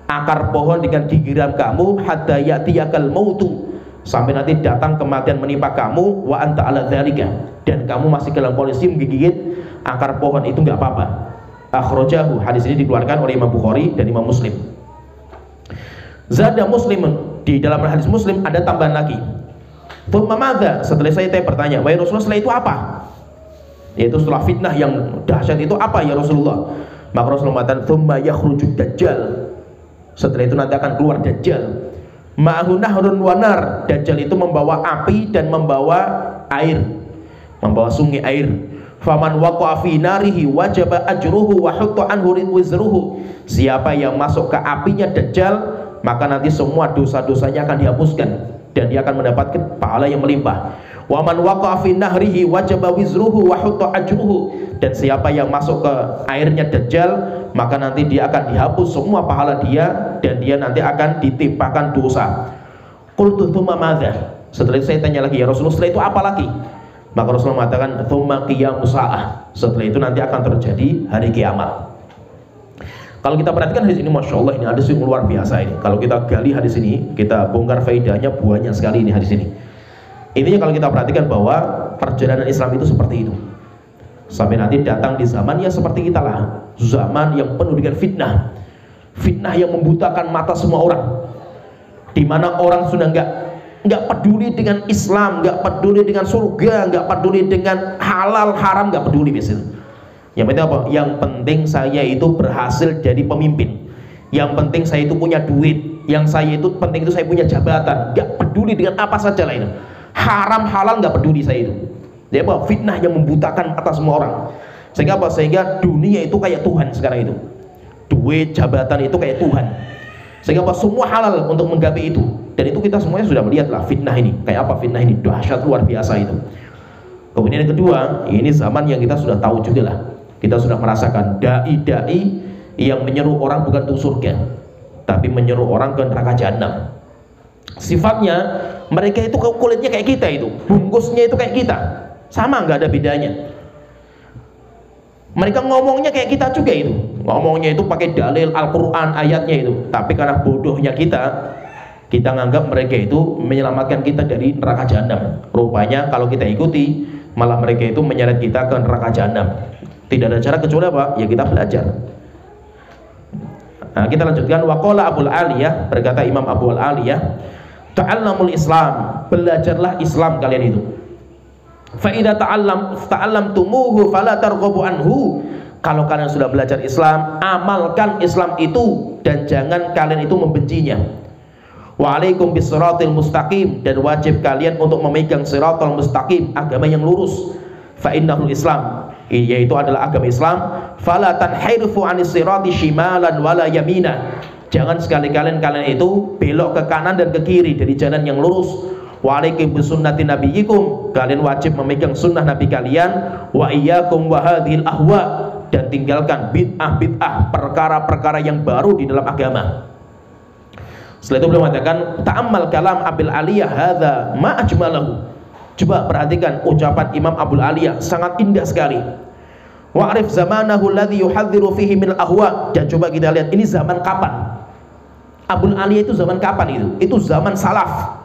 S2: akar pohon dengan gigiran kamu, hatta ya'tiyakal mautu, sampai nanti datang kematian menimpa kamu, wa anta ala dzalika, dan kamu masih dalam kondisi menggigit akar pohon itu enggak apa-apa. Akhrajahu, hadis ini dikeluarkan oleh Imam Bukhari dan Imam Muslim. Zada Muslimun, di dalam hadis Muslim ada tambahan lagi. Thumma madza, setelah saya bertanya, wahai Rasulullah, setelah itu apa? Yaitu setelah fitnah yang dahsyat itu apa ya Rasulullah? Maka Rasulullah mengatakan thumma yakhrujud dajjal, setelah itu nanti akan keluar dajjal. Ma'ahu nahrun wa nar, dajjal itu membawa api dan membawa air, membawa sungai air. Faman waqa'a fi narihi wajaba ajruhu wa hutta anhu wizruhu, siapa yang masuk ke apinya dajjal, maka nanti semua dosa-dosanya akan dihapuskan dan dia akan mendapatkan pahala yang melimpah. Wa man waqa'a fi nahrihi wajaba wizruhu wa hutta ajruhu, dan siapa yang masuk ke airnya dajjal, maka nanti dia akan dihapus semua pahala dia dan dia nanti akan ditimpakan dosa. Qultu tsumma madza, setelah itu saya tanya lagi, ya Rasulullah, setelah itu apa lagi? Maka Rasulullah mengatakan tsumma qiyamus saah, setelah itu nanti akan terjadi hari kiamat. Kalau kita perhatikan hadis ini, masya Allah, ini hadis yang luar biasa ini. Kalau kita gali hadis ini, kita bongkar faedahnya, banyak sekali ini hadis ini. Intinya kalau kita perhatikan bahwa perjalanan Islam itu seperti itu. Sampai nanti datang di zaman yang seperti kita lah, zaman yang penuh dengan fitnah, fitnah yang membutakan mata semua orang, di mana orang sudah nggak peduli dengan Islam, nggak peduli dengan surga, nggak peduli dengan halal haram, nggak peduli biasanya. Yang penting apa? Yang penting saya itu berhasil jadi pemimpin. Yang penting saya itu punya duit. Yang saya itu penting itu saya punya jabatan. Gak peduli dengan apa saja lah itu. Haram halal gak peduli saya itu. Jadi apa? Fitnah yang membutakan mata semua orang. Sehingga apa? Sehingga dunia itu kayak Tuhan sekarang itu. Duit, jabatan itu kayak Tuhan. Sehingga apa? Semua halal untuk menggapai itu. Dan itu kita semuanya sudah melihat lah fitnah ini. Kayak apa fitnah ini? Dahsyat luar biasa itu. Kemudian yang kedua, ini zaman yang kita sudah tahu juga lah. Kita sudah merasakan dai-dai yang menyeru orang bukan untuk surga, tapi menyeru orang ke neraka jahanam. Sifatnya mereka itu kulitnya kayak kita itu, bungkusnya itu kayak kita, sama, nggak ada bedanya. Mereka ngomongnya kayak kita juga itu, ngomongnya itu pakai dalil Al-Quran ayatnya itu, tapi karena bodohnya kita nganggap mereka itu menyelamatkan kita dari neraka jahanam. Rupanya kalau kita ikuti, malah mereka itu menyeret kita ke neraka jahanam. Tidak ada cara kecuali apa? Ya kita belajar. Nah, kita lanjutkan. Waqala Abul Aliyah, berkata Imam Abul Aliyah, ta'allamul Islam, belajarlah Islam kalian itu. Fa idza ta'allamtumuhu fala targhabu anhu, kalau kalian sudah belajar Islam, amalkan Islam itu dan jangan kalian itu membencinya. Wa alaikum bisiratil mustaqim, dan wajib kalian untuk memegang siratal mustaqim, agama yang lurus. Fa innahul Islam, yaitu adalah agama Islam. Fala tanhirifu anis sirati shimalan wala yamina, jangan sekali-kali kalian itu belok ke kanan dan ke kiri dari jalan yang lurus. Wa alaikum bisunnati nabiyyikum, kalian wajib memegang sunnah nabi kalian. Wa iyyakum wa hadhil ahwa, dan tinggalkan bid'ah-bid'ah, perkara-perkara yang baru di dalam agama. Setelah itu beliau mengatakan, ta'ammal kalam Abil Aliyah hadza ma ajmalahu, coba perhatikan ucapan Imam Abul Aliyah, sangat indah sekali. Wa'rif zamanahu alladhi yuhadziru fihi minal ahwa, dan coba kita lihat ini zaman kapan. Abul Aliyah itu zaman kapan itu? Itu zaman salaf.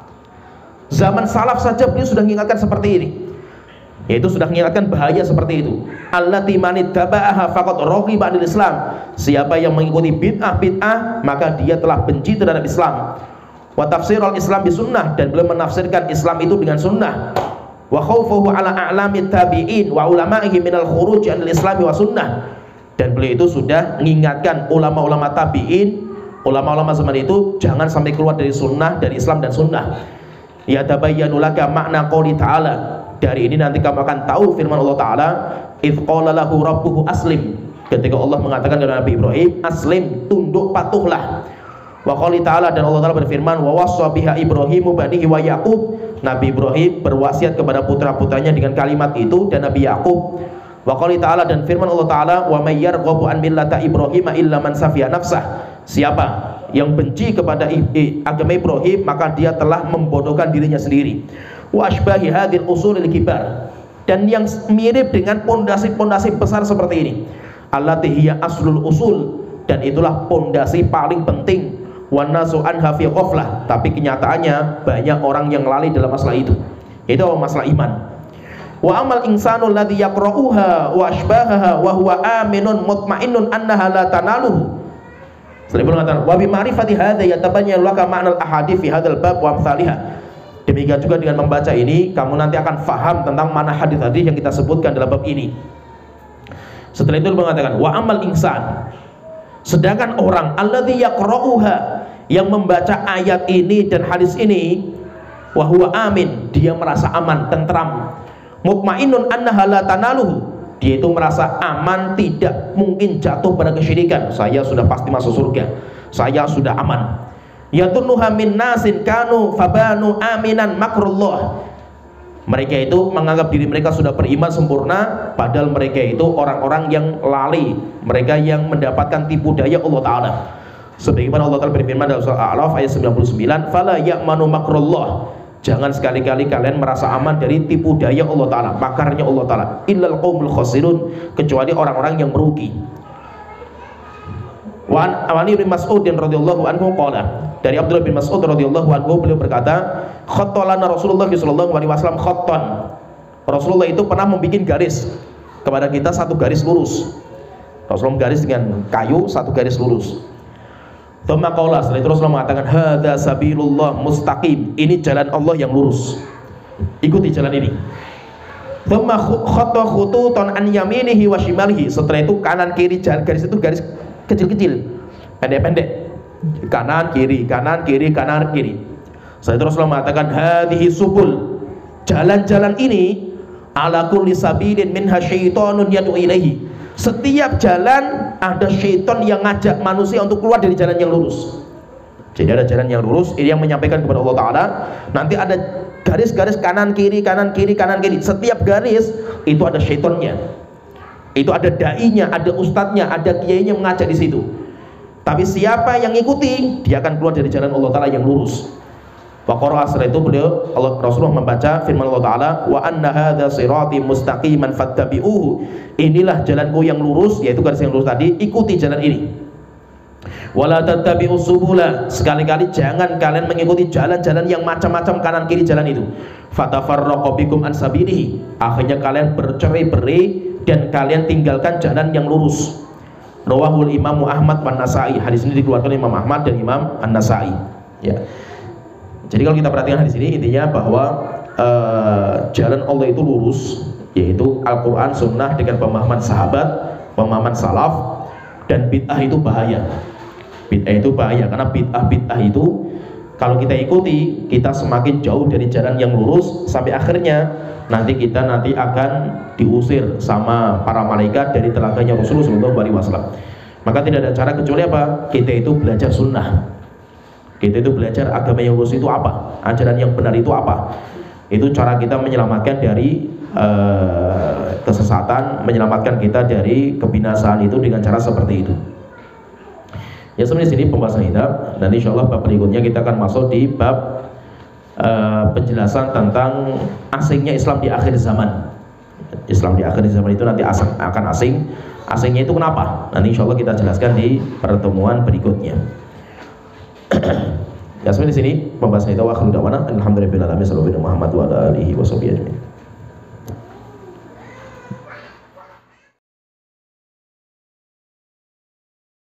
S2: Zaman salaf saja beliau sudah mengingatkan seperti ini, yaitu sudah mengingatkan bahaya seperti itu. Allati manittaba'aha faqad raghiba 'anil Islam. Siapa yang mengikuti bid'ah maka dia telah benci terhadap Islam. Wa tafsirul Islam bisunnah, dan beliau menafsirkan Islam itu dengan sunnah. Wa khaufuhu 'ala a'lamit tabi'in wa ulama'ihi minal khuruj 'anil Islam wa sunnah. Dan beliau itu sudah mengingatkan ulama-ulama tabi'in, ulama-ulama zaman itu jangan sampai keluar dari sunnah, dari Islam dan sunnah. Ya tabayyanu laka makna qouli ta'ala. Dari ini nanti kamu akan tahu firman Allah Ta'ala, idh qala lahu rabbuhu aslim, ketika Allah mengatakan kepada Nabi Ibrahim, aslim, tunduk patuhlah. Wa qali ta'ala, dan Allah Ta'ala berfirman, wa wassa biha Ibrahimu banihi wa Yaqub. Nabi Ibrahim berwasiat kepada putra-putranya dengan kalimat itu, dan Nabi Yaqub. Wa qali ta'ala, dan firman Allah Ta'ala, wa may yarghabu an millata Ibrahim illa man safiya nafsah. Siapa yang benci kepada agama Ibrahim, maka dia telah membodohkan dirinya sendiri. Wa ashbahi hadhil usulil kibar, dan yang mirip dengan pondasi-pondasi besar seperti ini. Allati hiya aslul usul, dan itulah pondasi paling penting. Wan nasu anha fi ghaflah, tapi kenyataannya banyak orang yang lalai dalam masalah itu. Itu masalah iman. Wa amal insanu alladhi yaqra'uha wa ashbahaha wa huwa aminun mutmainnun annaha la tanaluhu. Setelah itu mengatakan wa bi ma'rifati hadza yatabayyanu laka ma'nal ahadits fi hadzal bab wa amsalihha. Demikian juga dengan membaca ini, kamu nanti akan faham tentang mana hadis-hadis yang kita sebutkan dalam bab ini. Setelah itu mengatakan wa amal insan, sedangkan orang alladzi yaqra'uha, yang membaca ayat ini dan hadis ini, wa huwa amin, dia merasa aman, tentram, mutmainnun annaha la tanaluhu, dia itu merasa aman, tidak mungkin jatuh pada kesyirikan. Saya sudah pasti masuk surga, saya sudah aman. Yatunnuha min nasin kanu fabanu aminan makrullah. Mereka itu menganggap diri mereka sudah beriman sempurna, padahal mereka itu orang-orang yang lalai, mereka yang mendapatkan tipu daya Allah Ta'ala. Sebagaimana Allah Ta'ala berfirman dalam surah Al-A'raf ayat 99, fala ya'manu makrullah, jangan sekali-kali kalian merasa aman dari tipu daya Allah Ta'ala, makarnya Allah Ta'ala, illal qaumul khasirun, kecuali orang-orang yang merugi. Wa an Ibnu Mas'ud radhiyallahu anhu qala, dari Abdullah bin Mas'ud radhiyallahu anhu, beliau berkata, khattalana Rasulullah sallallahu alaihi wasallam khattan. Rasulullah itu pernah membuat garis kepada kita, satu garis lurus. Rasulullah garis dengan kayu, satu garis lurus. Tsumma qala, setelah itu Rasulullah mengatakan, hadza sabilullah mustaqim, ini jalan Allah yang lurus, ikuti jalan ini. Tsumma khatta khututan an yaminihi wa shimalihi, setelah itu kanan kiri jalan, garis itu garis kecil-kecil, pendek-pendek, kanan kiri, kanan kiri, kanan kiri. Setelah itu Rasulullah mengatakan, hadhihi subul, jalan-jalan ini, ala kulli sabilin minha syaitonun yad'u ilaihi, setiap jalan ada syaitan yang ngajak manusia untuk keluar dari jalan yang lurus. Jadi ada jalan yang lurus, ini yang menyampaikan kepada Allah Ta'ala. Nanti ada garis-garis kanan kiri, kanan kiri, kanan kiri. Setiap garis itu ada syaitannya, itu ada dai-nya, ada ustadznya, ada kiainya mengajak di situ. Tapi siapa yang ikuti, dia akan keluar dari jalan Allah Ta'ala yang lurus. Wa qara'a, setelah itu beliau, Rasulullah membaca firman Allah Ta'ala, wa anna hadza sirati mustaqiman fattabi'uhu, inilah jalanku yang lurus, yaitu garis yang lurus tadi, ikuti jalan ini. Wala tattabi'us subula, sekali-kali jangan kalian mengikuti jalan-jalan yang macam-macam kanan kiri jalan itu. Fatafarraqu bikum an sabilihi, akhirnya kalian bercerai-berai dan kalian tinggalkan jalan yang lurus. Rawahul Imam Ahmad wan Nasa'i, hadis ini dikeluarkan Imam Ahmad dan Imam An-Nasa'i. Ya. Jadi kalau kita perhatikan hadis ini, intinya bahwa jalan Allah itu lurus, yaitu Al-Quran, Sunnah dengan pemahaman sahabat, pemahaman salaf. Dan bid'ah itu bahaya. Bid'ah itu bahaya karena bid'ah itu kalau kita ikuti, kita semakin jauh dari jalan yang lurus, sampai akhirnya nanti kita akan diusir sama para malaikat dari telaganya Rasulullah SAW. Maka tidak ada cara kecuali apa? Kita itu belajar sunnah, kita itu belajar agama yang lurus itu apa, ajaran yang benar itu apa. Itu cara kita menyelamatkan dari kesesatan, menyelamatkan kita dari kebinasaan itu dengan cara seperti itu. Ya, sebenarnya sini pembahasan kita, dan insya Allah bab berikutnya kita akan masuk di bab penjelasan tentang asingnya Islam di akhir zaman. Islam di akhir zaman itu nanti akan asing. Asingnya itu kenapa? Nanti insya Allah kita jelaskan di pertemuan berikutnya. Ya, sampai di sini pembahasan kita. Wa akhiru da'wana alhamdulillahi rabbil alamin. Sallallahu Muhammad wa ala alihi wa sahbihi ajmain.